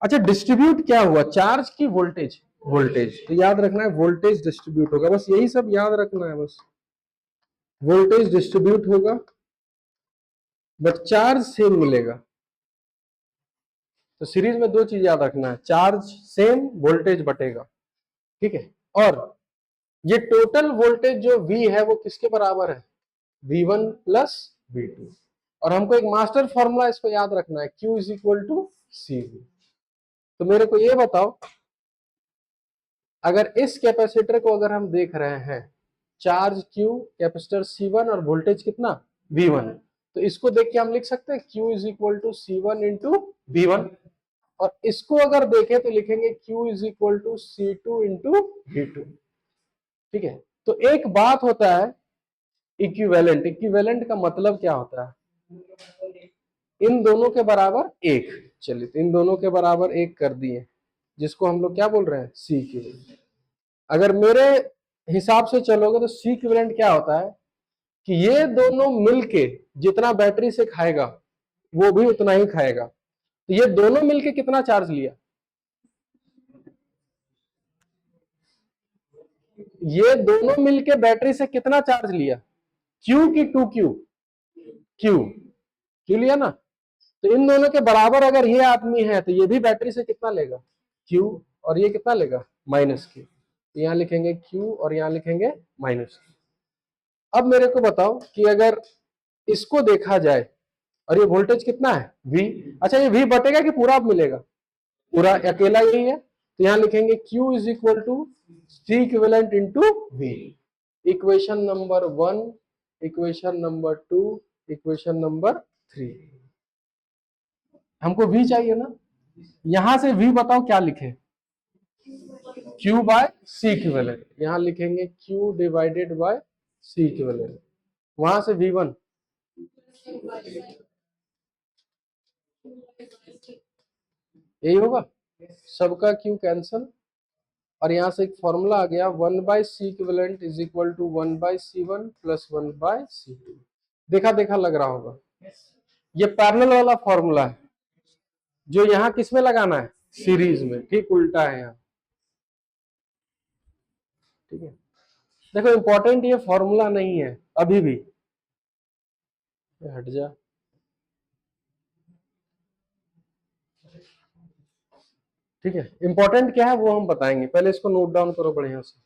अच्छा डिस्ट्रीब्यूट क्या हुआ, चार्ज की वोल्टेज, वोल्टेज, तो याद रखना है वोल्टेज डिस्ट्रीब्यूट होगा, बस यही सब याद रखना है, बस वोल्टेज डिस्ट्रीब्यूट होगा बट चार्ज सेम मिलेगा। तो सीरीज में दो चीज याद रखना है, चार्ज सेम, वोल्टेज बटेगा, ठीक है। और ये टोटल वोल्टेज जो V है वो किसके बराबर है, V1 प्लस V2। और हमको एक मास्टर फॉर्मूला इसको याद रखना है, Q is equal to CV। तो मेरे को ये बताओ, अगर इस कैपेसिटर को अगर हम देख रहे हैं, चार्ज Q, कैपेसिटर C1 और वोल्टेज कितना V1, तो इसको देख के हम लिख सकते हैं Q is equal to C1 into V1। और इसको अगर देखें तो लिखेंगे Q is equal to C2 into V2, ठीक है। तो एक बात होता है इक्विवेलेंट, इक्विवेलेंट का मतलब क्या होता है, इन दोनों के बराबर एक। चलिए, तो इन दोनों के बराबर एक कर दिए, जिसको हम लोग क्या बोल रहे हैं, सी इक्विवेलेंट। अगर मेरे हिसाब से चलोगे तो सी इक्विवेलेंट क्या होता है कि ये दोनों मिलके जितना बैटरी से खाएगा वो भी उतना ही खाएगा। तो ये दोनों मिलके कितना चार्ज लिया, ये दोनों मिलके बैटरी से कितना चार्ज लिया, क्यू की 2Q, क्यू क्यू लिया ना। तो इन दोनों के बराबर अगर ये आदमी है तो ये भी बैटरी से कितना लेगा, Q, और ये कितना लेगा, माइनस Q। तो यहां लिखेंगे Q और यहां लिखेंगे माइनस Q। अब मेरे को बताओ कि अगर इसको देखा जाए और ये वोल्टेज कितना है V, अच्छा ये V बटेगा कि पूरा मिलेगा, पूरा अकेला यही है। तो यहां लिखेंगे Q is equal to C equivalent into V। Equation number 1, equation number 2, equation number 3। हमको V चाहिए ना, यहां से V बताओ क्या लिखे, Q बाय C इक्विवेलेंट। यहां लिखेंगे Q divided bye C equivalent. वहां से V1 यही होगा, सबका Q कैंसल, और यहां से एक फॉर्मूला आ गया, 1/C equivalent is equal to 1/C1 plus 1/C2। देखा देखा लग रहा होगा, ये पैरेलल वाला फॉर्मूला है जो यहाँ किस में लगाना है, सीरीज में, ठीक उल्टा है यहाँ, ठीक है। देखो इंपॉर्टेंट ये फॉर्मूला नहीं है अभी भी, हट जा, ठीक है। इंपॉर्टेंट क्या है वो हम बताएंगे, पहले इसको नोट डाउन करो बढ़िया से।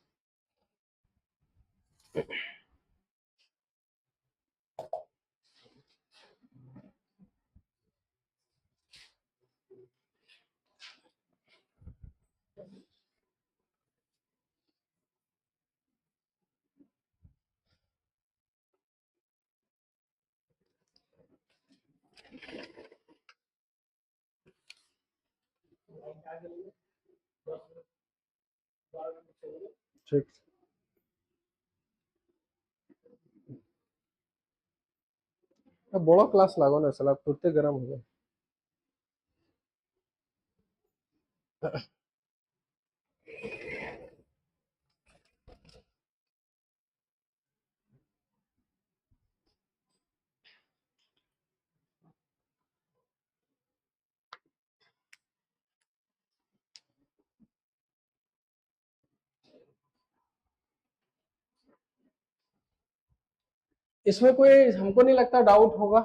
ठीक, अब बड़ा क्लास लागो ना साला, तुरते गर्म हो गया। इसमें कोई हमको नहीं लगता डाउट होगा,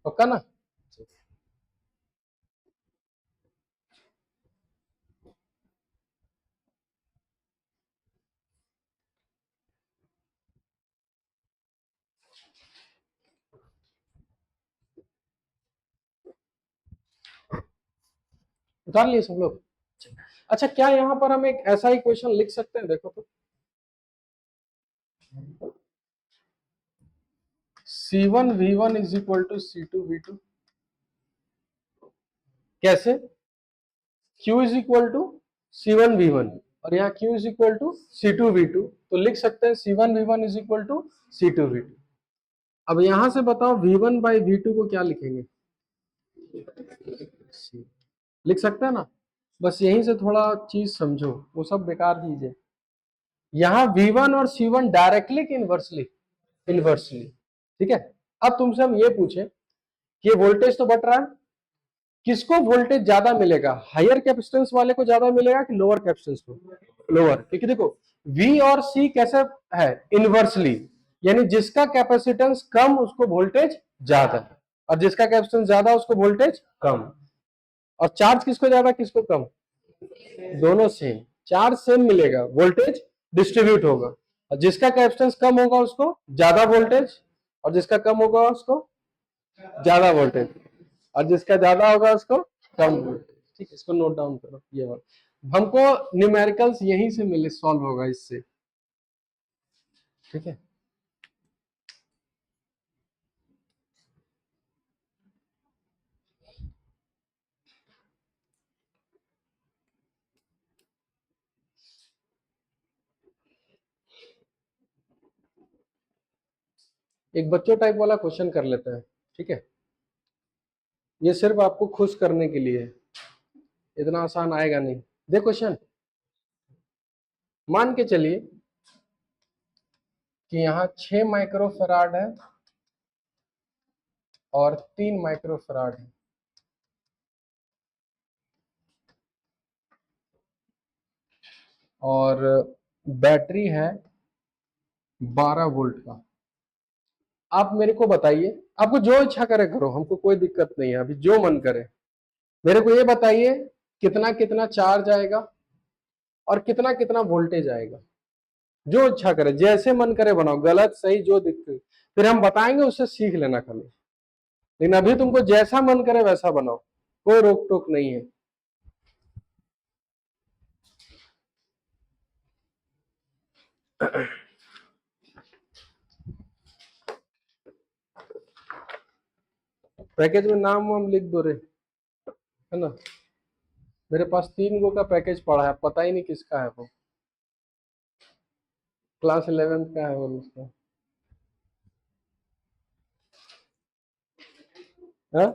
पक्का ना। उतार लिए सब लोग। अच्छा, क्या यहाँ पर हम एक ऐसा ही क्वेश्चन लिख सकते हैं, देखो तो, C1V1 is equal to C2V2, कैसे, Q is equal to C1V1 और यहाँ Q is equal to C2V2, तो लिख सकते हैं C1V1 is equal to C2V2। अब यहां से बताओ V1 बाई V2 को क्या लिखेंगे, C, लिख सकते हैं ना। बस यहीं से थोड़ा चीज समझो, वो सब बेकार चीज है। यहाँ V1 और C1 डायरेक्टली कि इनवर्सली, इनवर्सली, ठीक है। अब तुमसे हम ये पूछे कि ये वोल्टेज तो बढ़ रहा है, किसको वोल्टेज ज्यादा मिलेगा, हायर कैपेसिटेंस वाले को ज्यादा मिलेगा कि लोअर कैपेसिटेंस को, लोअर, क्योंकि देखो V और C कैसे है, इनवर्सली, यानी जिसका कैपेसिटेंस कम उसको वोल्टेज ज्यादा, और जिसका कैपेसिटेंस ज्यादा उसको वोल्टेज कम। और चार्ज किसको ज्यादा किसको कम, दोनों सेम, चार्ज सेम मिलेगा, वोल्टेज डिस्ट्रीब्यूट होगा, और जिसका कैपेसिटेंस कम होगा उसको ज्यादा वोल्टेज, और जिसका कम होगा उसको ज्यादा वोल्टेज, और जिसका ज्यादा होगा उसको कम वोल्टेज। ठीक है, इसको नोट डाउन करो, ये वाला हमको न्यूमेरिकल्स यहीं से मिले, सॉल्व होगा इससे। ठीक है, एक बच्चों टाइप वाला क्वेश्चन कर लेते हैं। ठीक है, ये सिर्फ आपको खुश करने के लिए है, इतना आसान आएगा नहीं। देखो क्वेश्चन, मान के चलिए कि यहाँ 6 माइक्रोफराड है और 3 माइक्रोफराड है, और बैटरी है 12 वोल्ट का। आप मेरे को बताइए, आपको जो इच्छा करे करो, हमको कोई दिक्कत नहीं है, अभी जो मन करे। मेरे को ये बताइए कितना कितना चार्ज आएगा और कितना कितना वोल्टेज आएगा, जो इच्छा करे, जैसे मन करे बनाओ, गलत सही जो दिक्कत, फिर हम बताएंगे, उससे सीख लेना खाली। लेकिन अभी तुमको जैसा मन करे वैसा बनाओ, कोई रोक टोक नहीं है। पैकेज में नाम वाम लिख दो रे, है ना। मेरे पास 3 गो का पैकेज पड़ा है, पता ही नहीं किसका है वो, क्लास 11th का है वो उसका। हाँ?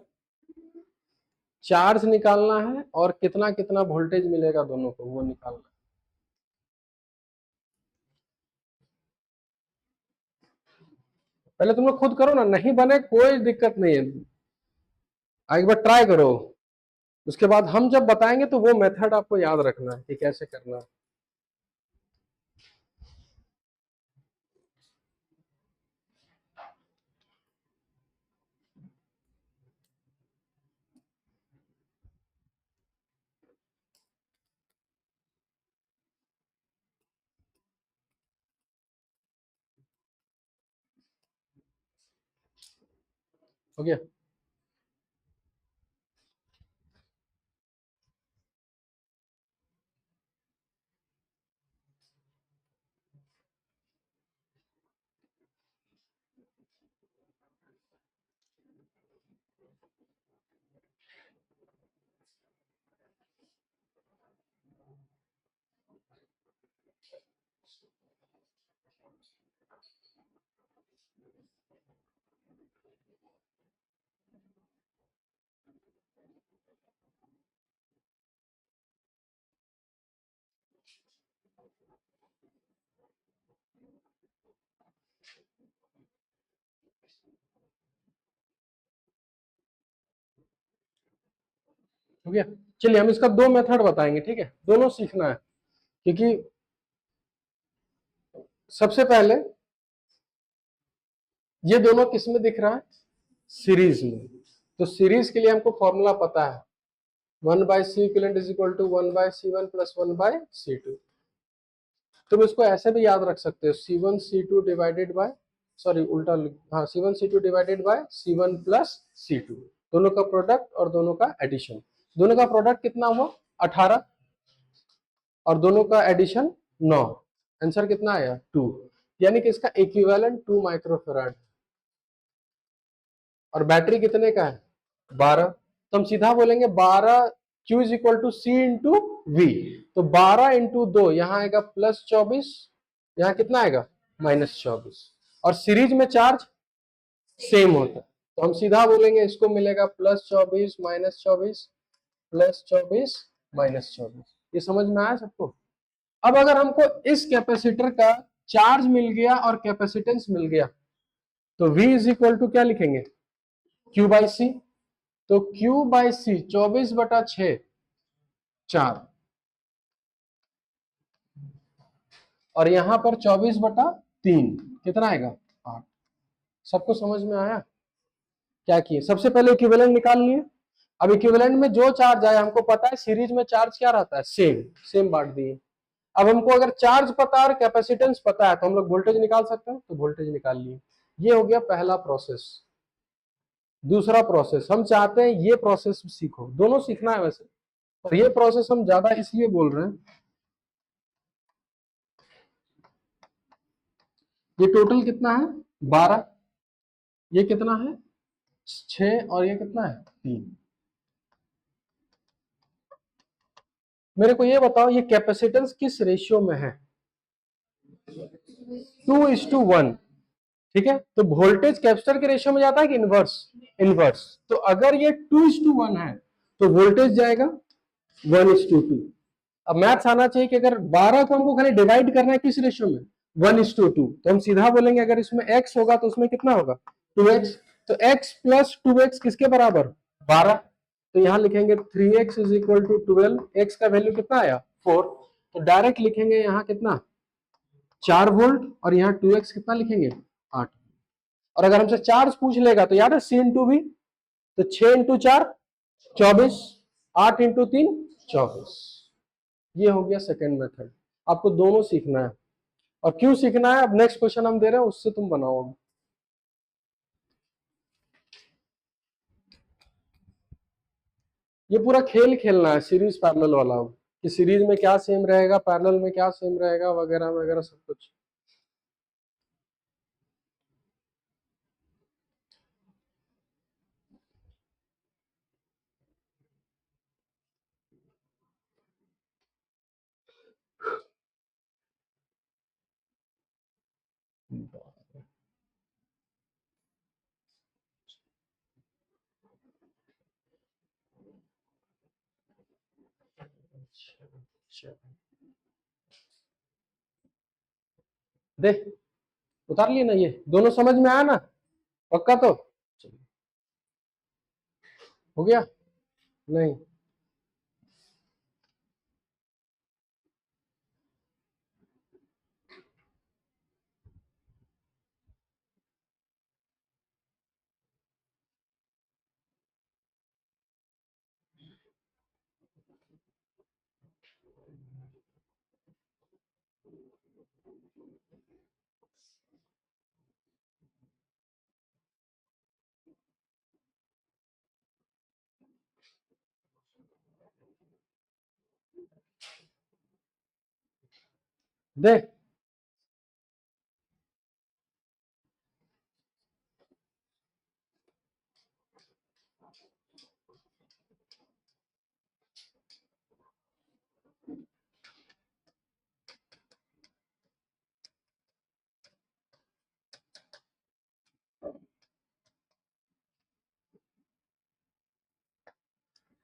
चार्ज निकालना है और कितना कितना वोल्टेज मिलेगा दोनों को, वो निकालना है। पहले तुम लोग खुद करो ना, नहीं बने कोई दिक्कत नहीं है, एक बार ट्राई करो, उसके बाद हम जब बताएंगे तो वो मेथड आपको याद रखना है कि कैसे करना है। हो गया? हो गया, चलिए हम इसका 2 मेथड बताएंगे। ठीक है, दोनों सीखना है, क्योंकि सबसे पहले ये दोनों किस में दिख रहा है, सीरीज में। तो सीरीज के लिए हमको फॉर्मूला पता है, 1/C is equal to 1/C1 plus 1/C2। तुम इसको ऐसे भी याद रख सकते हो, C1 C2 divided by, sorry उल्टा, हाँ C1 C2 divided by C1 plus C2, दोनों का प्रोडक्ट और दोनों का एडिशन। दोनों का प्रोडक्ट कितना हुआ, 18, और दोनों का एडिशन 9, आंसर कितना आया, 2, यानी कि इसका इक्विवेलेंट 2 माइक्रोफेराड। और बैटरी कितने का है, 12, तो हम सीधा बोलेंगे 12 Q is equal to C into V. तो 12 इंटू 2 यहाँ आएगा +24, यहाँ कितना आएगा -24, और सीरीज में चार्ज सेम होता है, तो हम सीधा बोलेंगे इसको मिलेगा +24 -24 +24 -24। ये समझ में आया सबको? अब अगर हमको इस कैपेसिटर का चार्ज मिल गया और कैपेसिटेंस मिल गया, तो V इज इक्वल टू क्या लिखेंगे, Q/C। तो Q/C 24/6 4, और यहां पर 24/3 कितना आएगा, 8। सबको समझ में आया? क्या किए, सबसे पहले इक्विवेलेंट निकाल लिए, अब इक्विवेलेंट में जो चार्ज आया, हमको पता है सीरीज में चार्ज क्या रहता है, सेम सेम बांट दिए। अब हमको अगर चार्ज पता है और कैपेसिटेंस पता है तो हम लोग वोल्टेज निकाल सकते हैं, तो वोल्टेज निकाल लिए। ये हो गया पहला प्रोसेस। दूसरा प्रोसेस, हम चाहते हैं ये प्रोसेस सीखो, दोनों सीखना है वैसे, और ये प्रोसेस हम ज्यादा इसलिए बोल रहे हैं, ये टोटल कितना है 12, ये कितना है 6, और ये कितना है 3। मेरे को ये बताओ ये कैपेसिटेंस किस रेशियो में है, 2:1। ठीक है, तो वोल्टेज कैपेसिटर के रेशियो में जाता है कि इनवर्स, इनवर्स। तो अगर ये 2:1 है तो वोल्टेज जाएगा 1:2। अब मैथ्स आना चाहिए कि अगर 12 को हमको खाली डिवाइड करना है किस रेशियो में, 1:2, तो हम सीधा बोलेंगे अगर इसमें x होगा तो उसमें कितना होगा 2x। तो x प्लस 2x किसके बराबर 12। तो यहां लिखेंगे 3x is equal to 12, x का वैल्यू कितना आया 4। तो डायरेक्ट लिखेंगे यहाँ कितना 4 वोल्ट, और यहाँ 2x कितना लिखेंगे 8। और अगर हमसे चार्ज पूछ लेगा तो याद है C इंटू V, तो 6 इंटू 4 24, 8 इंटू 3 24। ये हो गया सेकेंड मेथड। आपको दोनों सीखना है, और क्यों सीखना है अब नेक्स्ट क्वेश्चन हम दे रहे हैं उससे तुम बनाओ। ये पूरा खेल खेलना है सीरीज पैरेलल वाला, कि सीरीज में क्या सेम रहेगा, पैरेलल में क्या सेम रहेगा, वगैरह वगैरह सब कुछ। दे, उतार लिए ना, ये दोनों समझ में आया ना, पक्का तो हो गया नहीं। दे,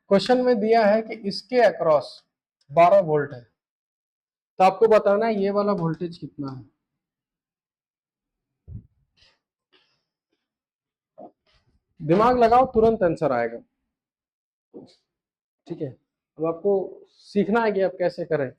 क्वेश्चन में दिया है कि इसके अक्रॉस 12 वोल्ट है, तो आपको बताना है ये वाला वोल्टेज कितना है। दिमाग लगाओ तुरंत आंसर आएगा। ठीक है, अब आपको सीखना है कि आप कैसे करें।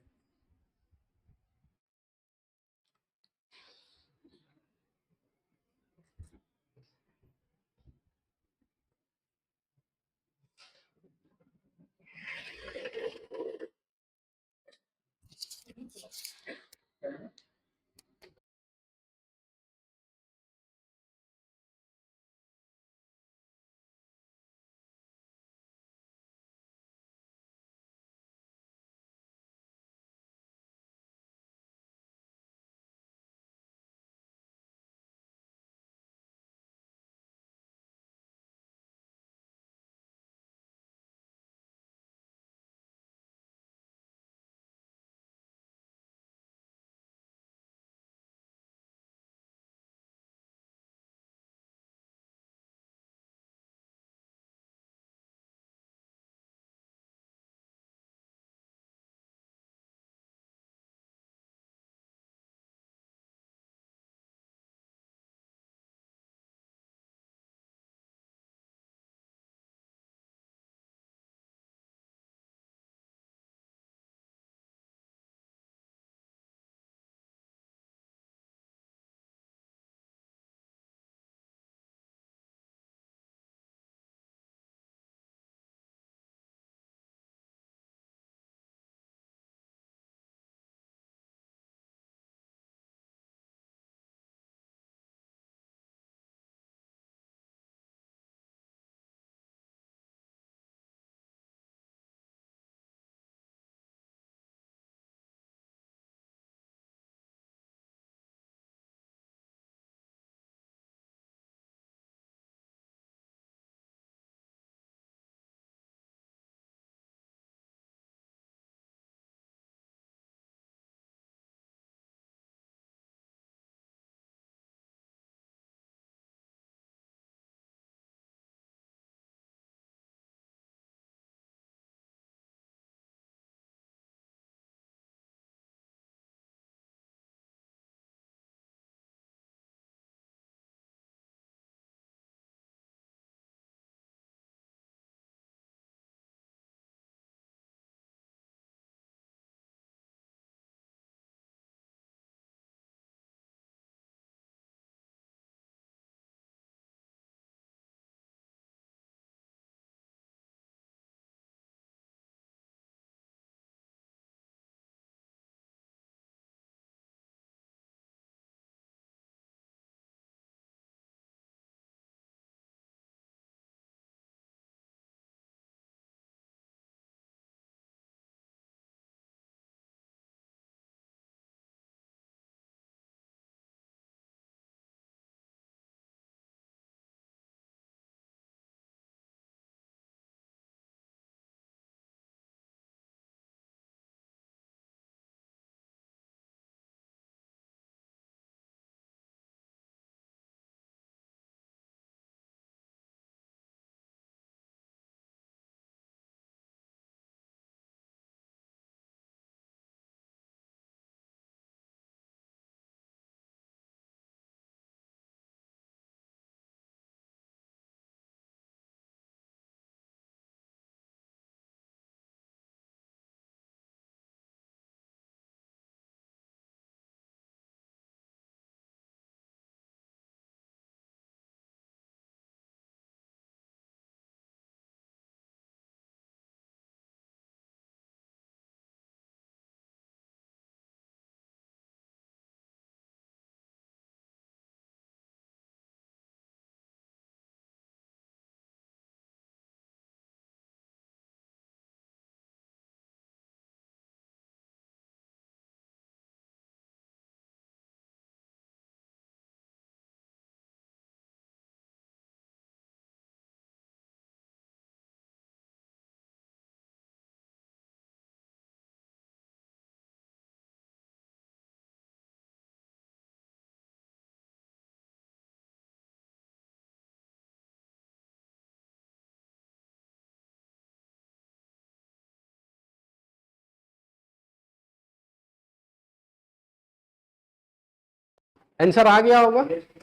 आंसर आ गया होगा।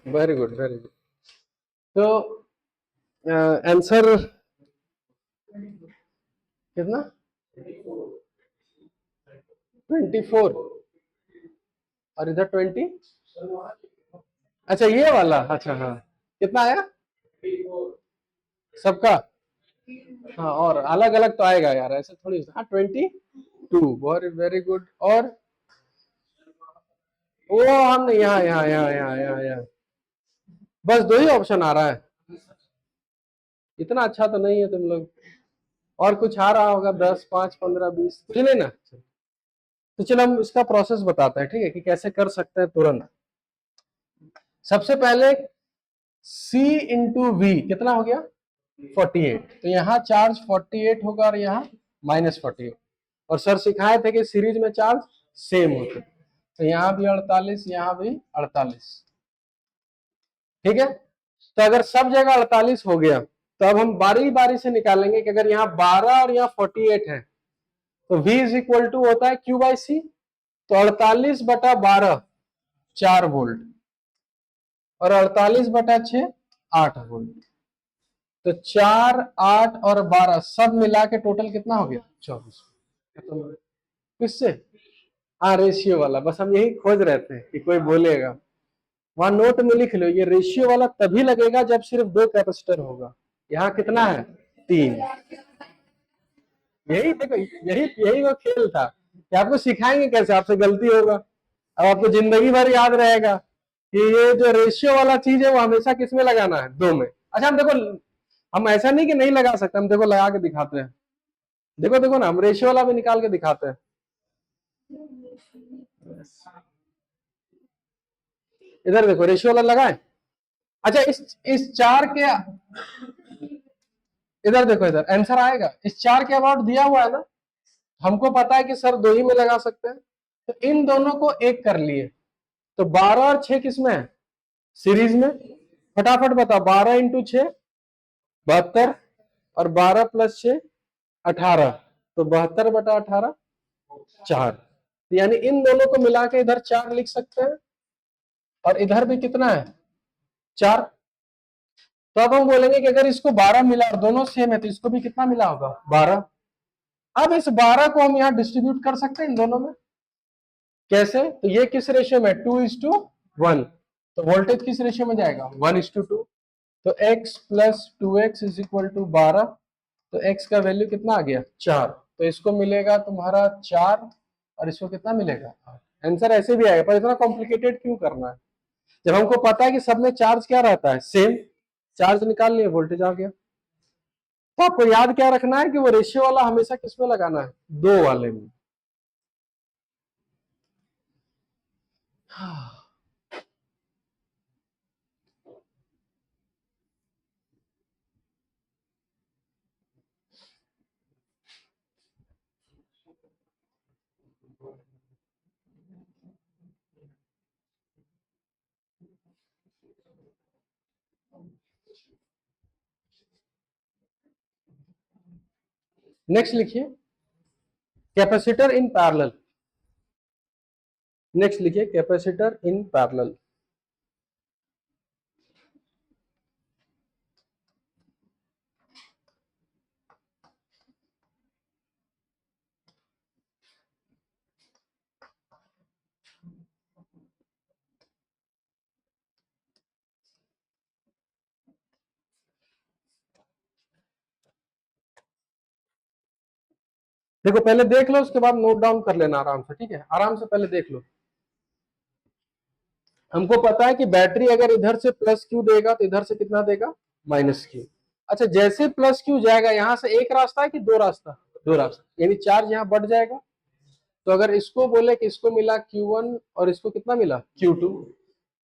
Very good very good. तो आंसर कितना? 24 और इधर 20। अच्छा ये वाला, अच्छा हाँ, कितना आया सबका? हाँ और अलग अलग तो आएगा यार, ऐसे थोड़ी। हाँ 22, वेरी वेरी गुड। और वो हम यहाँ यहाँ यहाँ यहाँ यहाँ यहाँ बस दो ही ऑप्शन आ रहा है। इतना अच्छा तो नहीं है तुम लोग। और कुछ आ रहा होगा 10, 5, 15, 20, कुछ नहीं ना? तो चलो हम इसका प्रोसेस बताते हैं, ठीक है, कि कैसे कर सकते हैं तुरंत। सबसे पहले C इंटू वी कितना हो गया? 48। तो यहाँ चार्ज 48 होगा और यहाँ -48। और सर सिखाए थे कि सीरीज में चार्ज सेम होते, तो यहाँ भी 48, यहाँ भी 48। ठीक है, तो अगर सब जगह 48 हो गया तो अब हम बारी बारी से निकालेंगे कि अगर यहाँ 12 और यहाँ 48 है तो V इज इक्वल टू होता है Q बाई सी। तो 48/12 4 वोल्ट और 48/6 8 वोल्ट। तो 4, 8 और 12 सब मिला के टोटल कितना हो गया? 24। किससे? हाँ रेशियो वाला, बस हम यही खोज रहे थे कि कोई बोलेगा। वहां नोट में लिख लो, ये रेशियो वाला तभी लगेगा जब सिर्फ 2 कैपेसिटर होगा। यहाँ कितना है? 3। यही देखो, यही यही वो खेल था कि आपको सिखाएंगे कैसे, आपसे गलती होगा। अब आपको जिंदगी भर याद रहेगा कि ये जो रेशियो वाला चीज है वो हमेशा किसमें लगाना है? 2 में। अच्छा हम देखो, हम ऐसा नहीं कि नहीं लगा सकते, हम देखो लगा के दिखाते हैं। देखो देखो ना, हम रेशियो वाला भी निकाल के दिखाते हैं। इधर देखो रेशियो वाला लगाए। अच्छा इस 4 के, इधर देखो, इधर आंसर आएगा। इस 4 के अबाउट दिया हुआ है ना, हमको पता है कि सर 2 ही में लगा सकते हैं, तो इन दोनों को एक कर लिए। तो 12 और 6 किसमें है? सीरीज में। फटाफट बताओ, 12 इंटू 6 72 और 12 प्लस 6 18। तो 72/18 4। यानी इन दोनों को मिला के इधर 4 लिख सकते हैं और इधर भी कितना है? 4। तो अब हम बोलेंगे कि अगर इसको 12 मिला और दोनों सेम है तो इसको भी कितना मिला होगा? 12। अब इस 12 को हम यहाँ डिस्ट्रीब्यूट कर सकते हैं इन दोनों में। कैसे? तो ये किस रेशियो में? 2:1। तो वोल्टेज किस रेशियो में जाएगा? 1:2। तो x plus 2x is equal to 12। तो x का वैल्यू कितना आ गया? 4। तो इसको मिलेगा तुम्हारा 4 और इसको कितना मिलेगा? आंसर ऐसे भी आएगा, पर इतना कॉम्प्लिकेटेड क्यों करना है जब हमको पता है कि सब में चार्ज क्या रहता है? सेम। चार्ज निकाल लिए, वोल्टेज आ गया। तो आपको याद क्या रखना है कि वो रेशियो वाला हमेशा किसमें लगाना है? 2 वाले में। नेक्स्ट लिखिए, कैपेसिटर इन पैरेलल। नेक्स्ट लिखिए, कैपेसिटर इन पैरेलल। देखो पहले देख लो, उसके बाद नोट डाउन कर लेना आराम से, ठीक है? आराम से पहले देख लो। हमको पता है कि बैटरी अगर इधर से प्लस क्यू देगा तो इधर से कितना देगा? Minus Q. अच्छा जैसे प्लस क्यू जाएगा, यहां से एक रास्ता है कि दो रास्ता? दो रास्ता, यानी चार्ज यहाँ बढ़ जाएगा। तो अगर इसको बोले कि इसको मिला Q1 और इसको कितना मिला? Q2,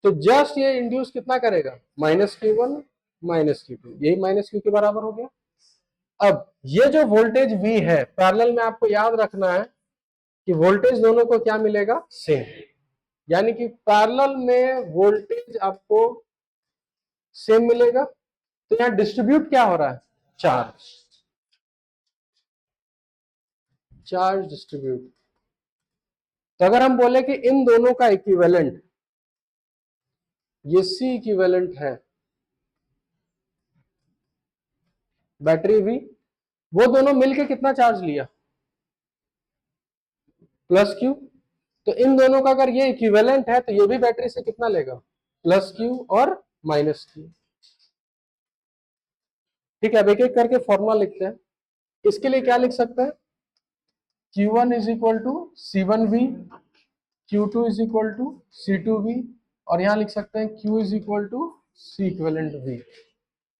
तो जस्ट ये इंड्यूस कितना करेगा? -Q1 -Q2, यही -Q के बराबर हो गया। अब ये जो वोल्टेज V है पैरेलल में, आपको याद रखना है कि वोल्टेज दोनों को क्या मिलेगा? सेम। यानी कि पैरेलल में वोल्टेज आपको सेम मिलेगा। तो यहां डिस्ट्रीब्यूट क्या हो रहा है? चार्ज। Charge distribute. तो अगर हम बोले कि इन दोनों का इक्विवेलेंट, ये C इक्विवेलेंट है बैटरी V, वो दोनों मिलके कितना चार्ज लिया, प्लस Q। तो इन दोनों का अगर ये इक्विवेलेंट है तो ये भी बैटरी से कितना लेगा, प्लस Q और माइनस Q। ठीक है, अब एक एक करके फॉर्मूला लिखते हैं। इसके लिए क्या लिख सकते हैं, Q1 is equal to C1V, Q2 is equal to C2V, और यहां लिख सकते हैं Q is equal to C equivalent V।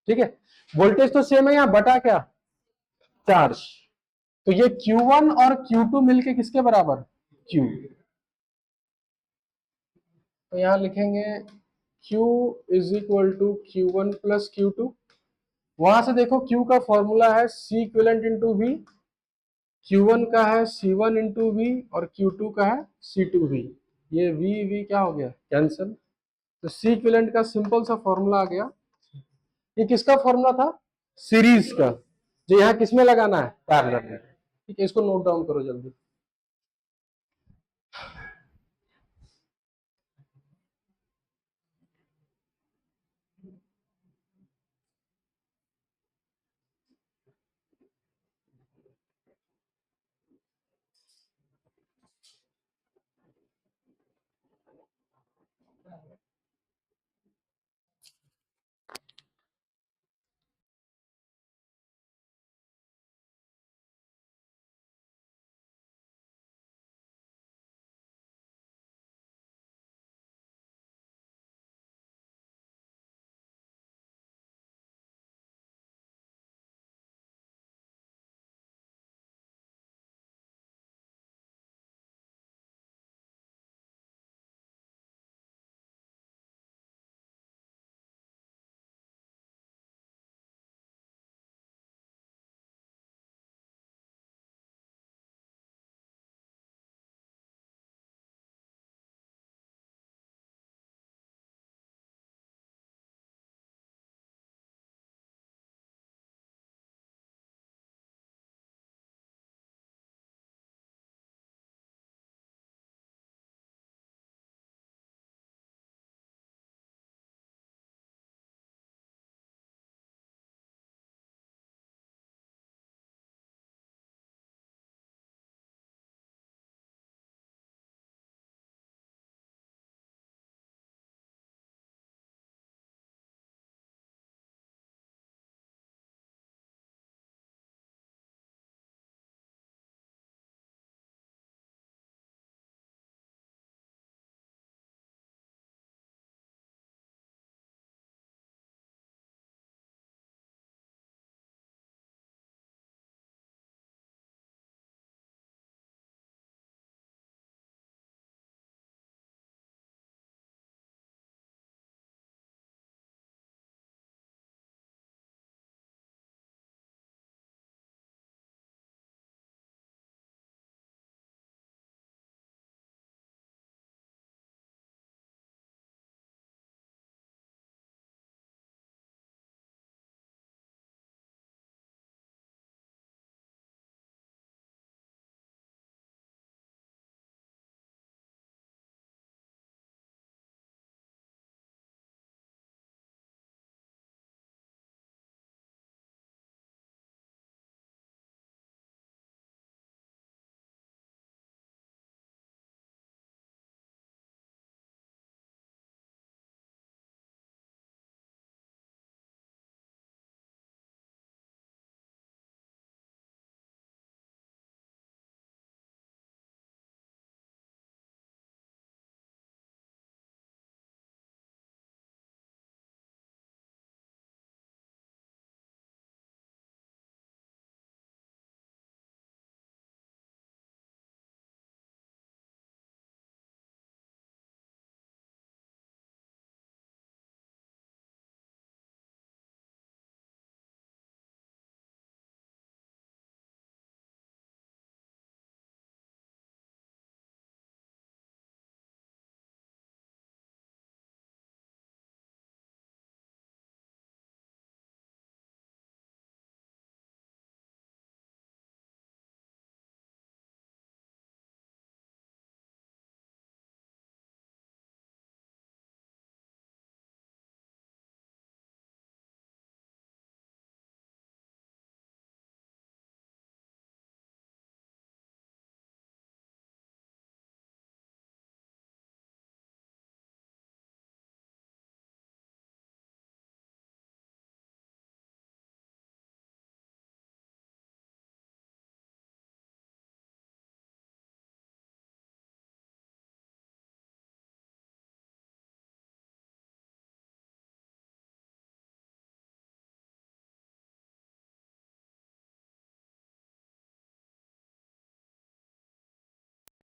ठीक है, वोल्टेज तो सेम है, यहाँ बटा क्या, चार्ज। तो ये Q1 और Q2 मिलके किसके बराबर, Q। तो यहां लिखेंगे Q is equal to Q1 plus Q2। वहां से देखो Q का फॉर्मूला है C equivalent into V, Q1 का है C1 इंटू V, और Q2 का है C2V। ये V क्या हो गया, कैंसिल। तो C इक्विवेलेंट का सिंपल सा फॉर्मूला आ गया। ये किसका फॉर्मूला था, सीरीज का, जो यहाँ किसमें लगाना है, पैरेलल में। ठीक है, इसको नोट डाउन करो जल्दी।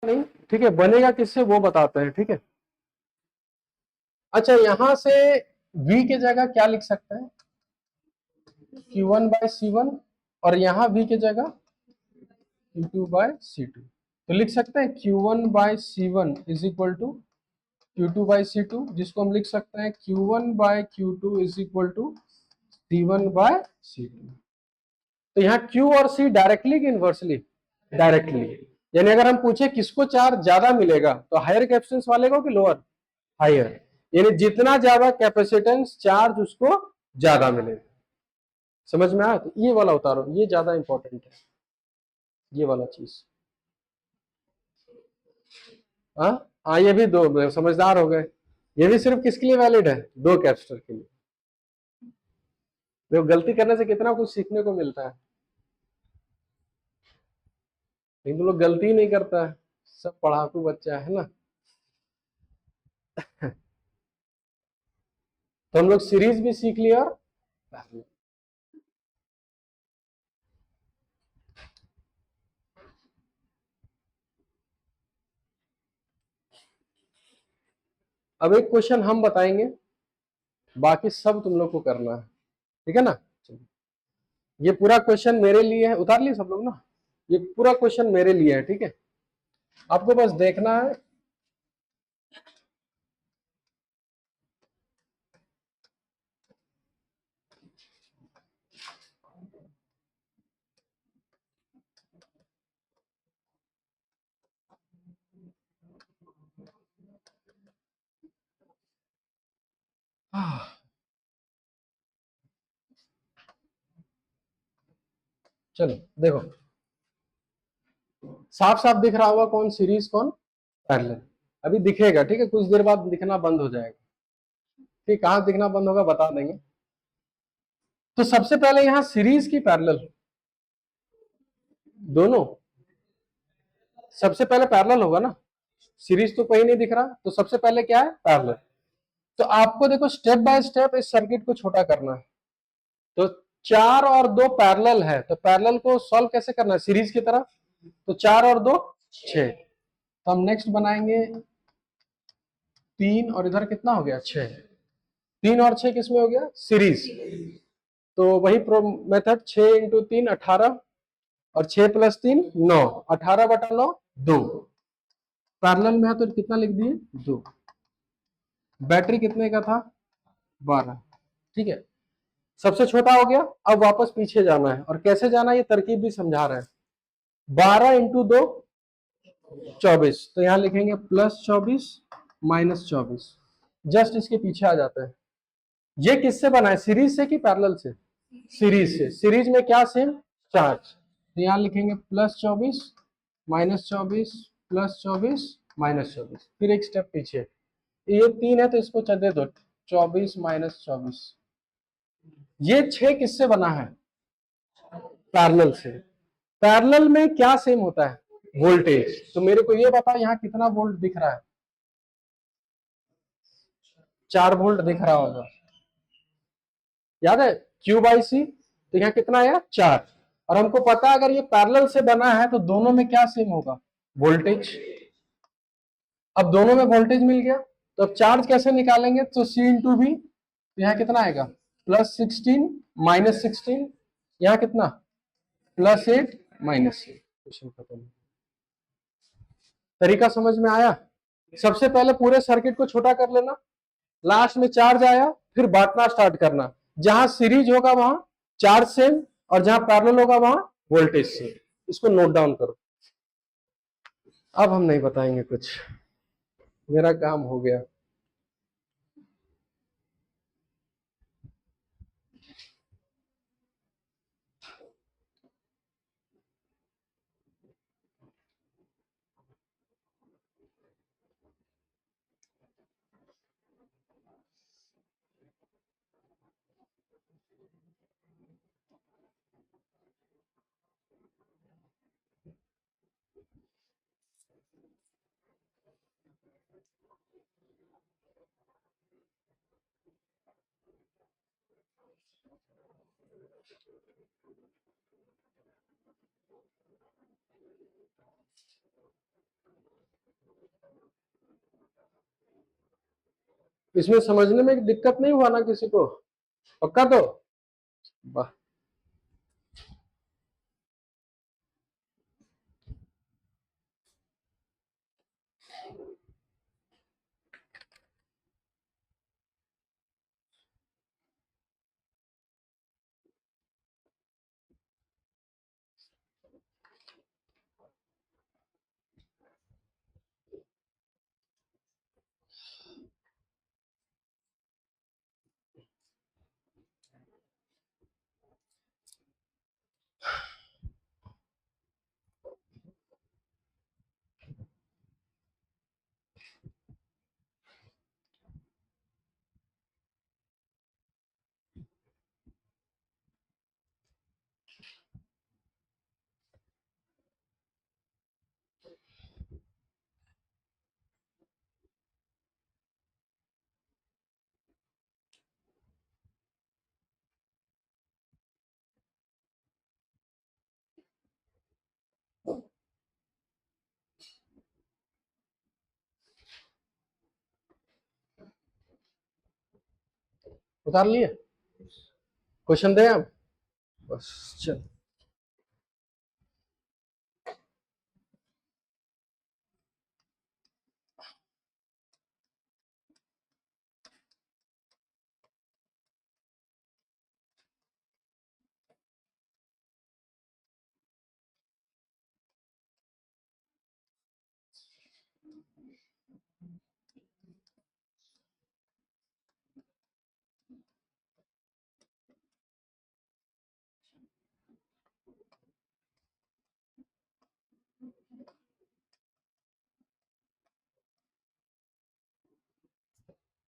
नहीं, ठीक है, बनेगा किससे वो बताते हैं, ठीक है। अच्छा, यहां से v के जगह क्या लिख सकते हैं, Q1/C1, और यहाँ v के जगह Q2/C2। तो लिख सकते हैं Q1/C1 is equal to Q2/C2, जिसको हम लिख सकते हैं Q1/Q2 is equal to C1/C2। तो यहाँ Q और C डायरेक्टली कि इनवर्सली, डायरेक्टली। यानी अगर हम पूछे किसको चार्ज ज्यादा मिलेगा, तो हायर कैपेसिटेंस वाले को कि लोअर, हायर। यानी जितना ज्यादा कैपेसिटेंस चार्ज उसको ज्यादा मिलेगा। समझ में आया? तो ये वाला उतारो, ये ज्यादा इंपॉर्टेंट है, ये वाला चीज। हाँ हाँ, ये भी दो समझदार हो गए। ये भी सिर्फ किसके लिए वैलिड है, दो कैपेसिटर के लिए। देखो गलती करने से कितना कुछ सीखने को मिलता है, लेकिन तो लोग गलती ही नहीं करता है, सब पढ़ाकू बच्चा है ना। तो हम लोग सीरीज भी सीख लिया और पैरेलल। अब एक क्वेश्चन हम बताएंगे, बाकी सब तुम लोग को करना है, ठीक है ना। चलिए, ये पूरा क्वेश्चन मेरे लिए है, उतार लिए सब लोग ना। ये पूरा क्वेश्चन मेरे लिए है, ठीक है। आपको बस देखना है। चलो देखो, साफ साफ दिख रहा होगा कौन सीरीज कौन पैरेलल। अभी दिखेगा, ठीक है, कुछ देर बाद दिखना बंद हो जाएगा। ठीक, कहाँ दिखना बंद होगा बता देंगे। तो सबसे पहले यहाँ सीरीज की पैरेलल, दोनों सबसे पहले पैरेलल होगा ना, सीरीज तो कहीं नहीं दिख रहा, तो सबसे पहले क्या है, पैरेलल। तो आपको देखो स्टेप बाय स्टेप इस सर्किट को छोटा करना है। तो 4 और 2 पैरेलल है, तो पैरेलल को सॉल्व कैसे करना है, सीरीज की तरह। तो 4 और 2 6। तो हम नेक्स्ट बनाएंगे 3, और इधर कितना हो गया 6। 3 और 6 किसमें हो गया, सीरीज। तो वही मेथड, 6 × 3 18, और 6 + 3 9, 18/9 2। पैरेलल में है तो कितना लिख दिए 2। बैटरी कितने का था 12, ठीक है। सबसे छोटा हो गया। अब वापस पीछे जाना है, और कैसे जाना है ये तरकीब भी समझा रहे हैं। 12 × 2 24, तो यहां लिखेंगे +24 -24। जस्ट इसके पीछे आ जाते हैं। ये किससे बना है, सीरीज से कि पैरेलल से, सीरीज से। सीरीज में क्या सेम, चार्ज। तो यहां लिखेंगे +24 -24 +24 -24, फिर एक स्टेप पीछे। ये 3 है तो इसको दे दो 24 -24। ये 6 किससे बना है, पैरेलल से। पैरेलल में क्या सेम होता है, वोल्टेज। तो मेरे को ये बता यहाँ कितना वोल्ट दिख रहा है, 4 वोल्ट दिख रहा होगा, याद है, Q/C। तो यहाँ कितना आया 4। और हमको पता है अगर ये पैरेलल से बना है तो दोनों में क्या सेम होगा, वोल्टेज। अब दोनों में वोल्टेज मिल गया, तो अब चार्ज कैसे निकालेंगे, तो C × V। तो यहाँ कितना आएगा +16 -16, यहाँ कितना +8 -8। क्वेश्चन खत्म। तरीका समझ में आया। सबसे पहले पूरे सर्किट को छोटा कर लेना, लास्ट में चार्ज आया फिर बांटना स्टार्ट करना। जहां सीरीज होगा वहां चार्ज सेम, और जहां पैरेलल होगा वहां वोल्टेज सेम। इसको नोट डाउन करो। अब हम नहीं बताएंगे कुछ, मेरा काम हो गया। इसमें समझने में दिक्कत नहीं हुआ ना किसी को? पक्का तो? वाह। उतार लिए क्वेश्चन? दे आप बस। चल।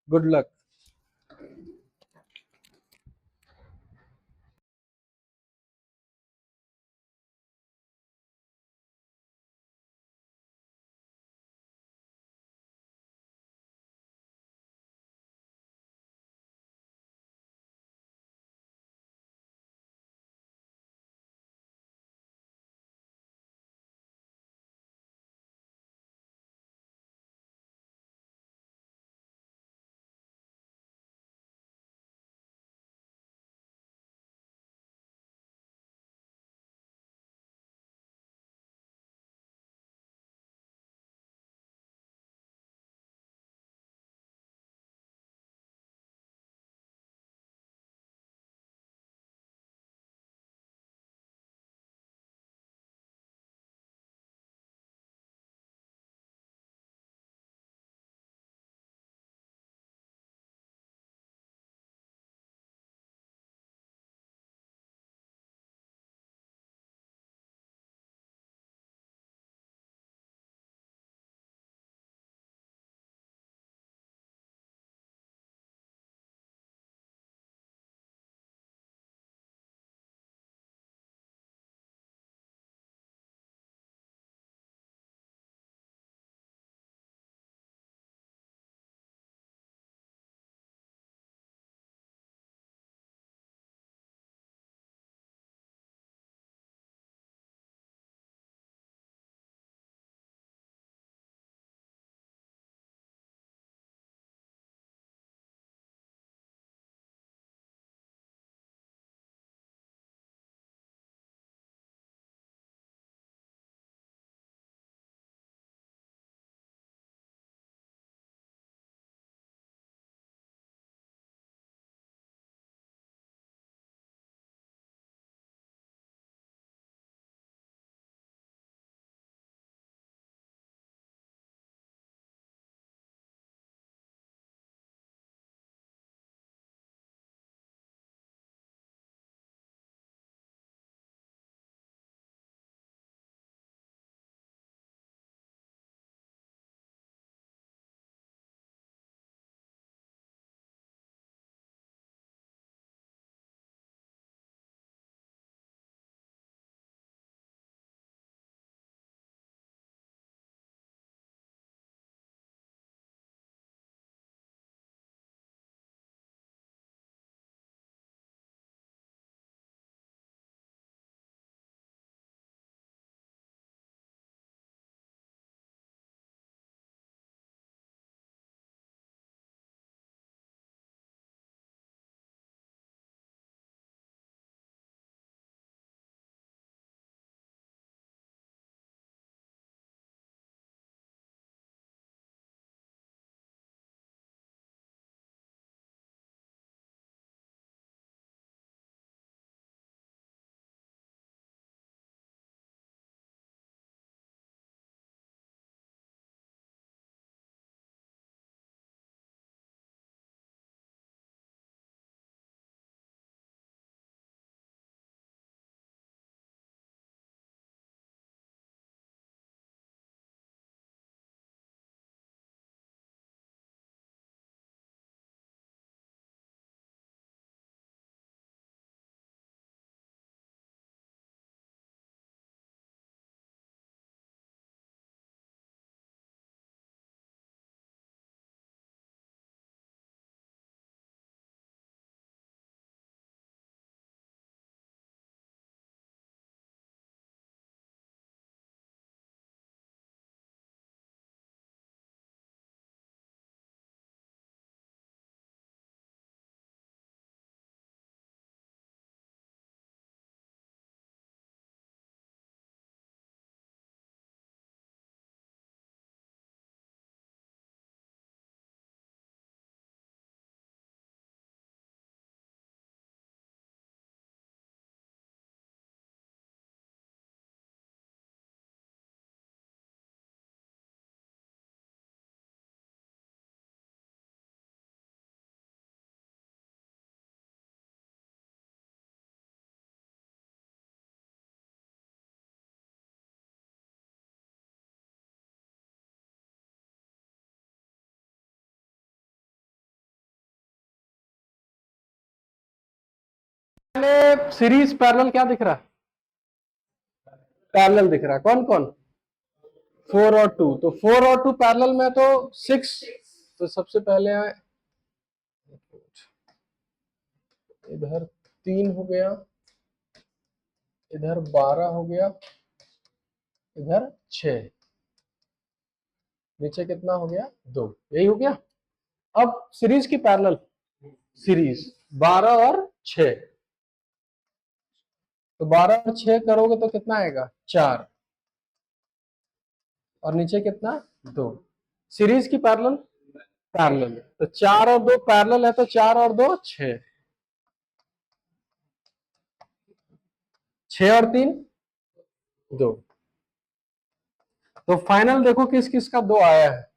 Good luck. सीरीज पैरेलल क्या दिख रहा है? पैरेलल दिख रहा है। कौन कौन? 4 और 2। तो 4 और 2 पैरेलल में तो 6। तो सबसे पहले इधर 3 हो गया, इधर 12 हो गया, इधर 6, नीचे कितना हो गया? 2। यही हो गया। अब सीरीज की पैरेलल, सीरीज 12 और 6। तो 12 और 6 करोगे तो कितना आएगा? 4। और नीचे कितना? 2। सीरीज की पैरेलल, पैरेलल तो 4 और 2 पैरेलल है, तो 4 और 2 6, 6 और 3 2। तो फाइनल देखो किस किस का 2 आया है।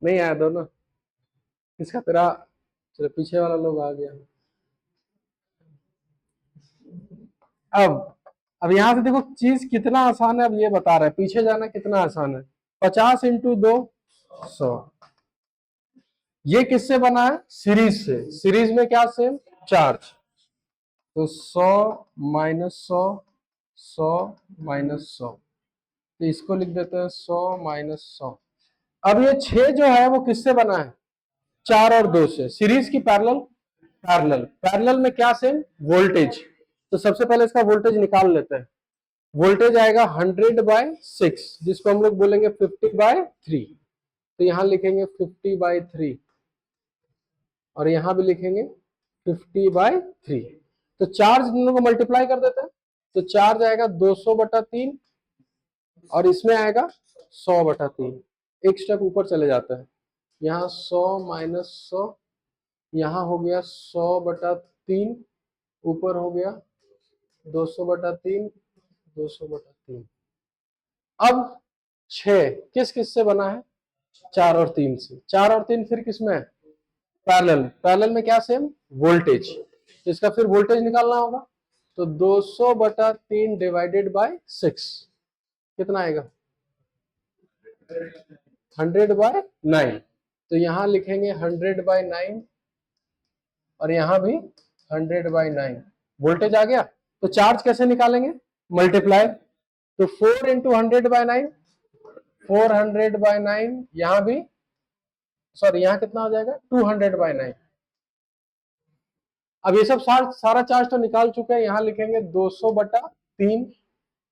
नहीं आया दोनों? किसका? तेरा? चलो पीछे वाला लोग आ गया। अब यहां से देखो चीज कितना आसान है। अब ये बता रहा है पीछे जाना कितना आसान है। 50 इंटू 2 100। ये किससे बना है? सीरीज से। सीरीज में क्या सेम? चार्ज। तो 100 माइनस 100, 100 माइनस 100। तो इसको लिख देते हैं 100 माइनस 100। अब ये 6 जो है वो किससे बना है? 4 और 2 से। सीरीज की पैरेलल, पैरेलल पैरेलल में क्या सेम? वोल्टेज। तो सबसे पहले इसका वोल्टेज निकाल लेते हैं। वोल्टेज आएगा 100/6, जिसको हम लोग बोलेंगे 50/3। तो यहां लिखेंगे 50/3 और यहां भी लिखेंगे 50/3। तो चार्ज दोनों को मल्टीप्लाई कर देते हैं। तो चार्ज आएगा 200/3 और इसमें आएगा 100/3। एक स्टेप ऊपर चले जाता है। यहाँ 100 माइनस 100, यहाँ हो गया 100/3, ऊपर हो गया 200/3, 200/3। अब 6 किस किस से बना है? 4 और 3 से। 4 और 3 फिर किस में है? पैरेलल। पैरेलल में क्या सेम? वोल्टेज। तो इसका फिर वोल्टेज निकालना होगा। तो 200/3 डिवाइडेड बाय 6 कितना आएगा? 100/9। तो यहां लिखेंगे 100/9 और यहां भी 100/9। वोल्टेज आ गया। तो चार्ज कैसे निकालेंगे? मल्टीप्लाई। तो 4 इंटू 100/9, 400/9। यहां भी, सॉरी यहां कितना हो जाएगा? 200/9। अब ये सब सारा चार्ज तो निकाल चुके हैं। यहां लिखेंगे 200/3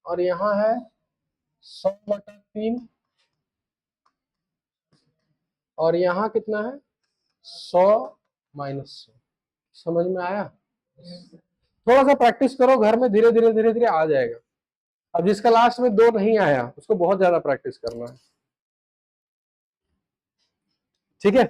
और यहां है 100/3 और यहां कितना है? 100 माइनस 100। समझ में आया? थोड़ा सा प्रैक्टिस करो घर में, धीरे धीरे धीरे धीरे आ जाएगा। अब जिसका लास्ट में 2 नहीं आया उसको बहुत ज्यादा प्रैक्टिस करना है। ठीक है?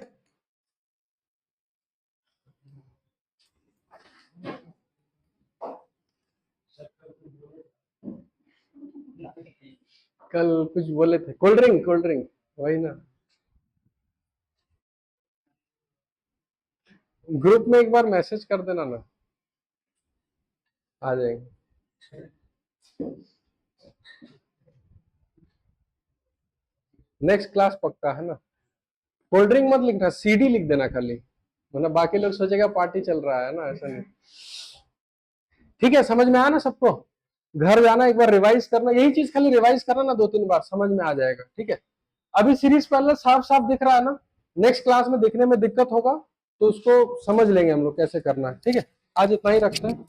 कल कुछ बोले थे, कोल्ड ड्रिंक, कोल्ड ड्रिंक वही ना। ग्रुप में एक बार मैसेज कर देना ना, आ जाएंगे। नेक्स्ट क्लास पक्का है ना। कोल्ड ड्रिंक मत लिखना, सीडी लिख देना खाली, वरना बाकी लोग सोचेगा पार्टी चल रहा है ना, ऐसा नहीं। ठीक है? समझ में आया ना सबको? घर जाना एक बार रिवाइज करना, यही चीज खाली रिवाइज करना ना 2-3 बार, समझ में आ जाएगा। ठीक है? अभी सीरीज पैरेलल साफ साफ दिख रहा है ना। नेक्स्ट क्लास में दिखने में दिक्कत होगा तो उसको समझ लेंगे हम लोग कैसे करना है। ठीक है? आज इतना ही रखते हैं।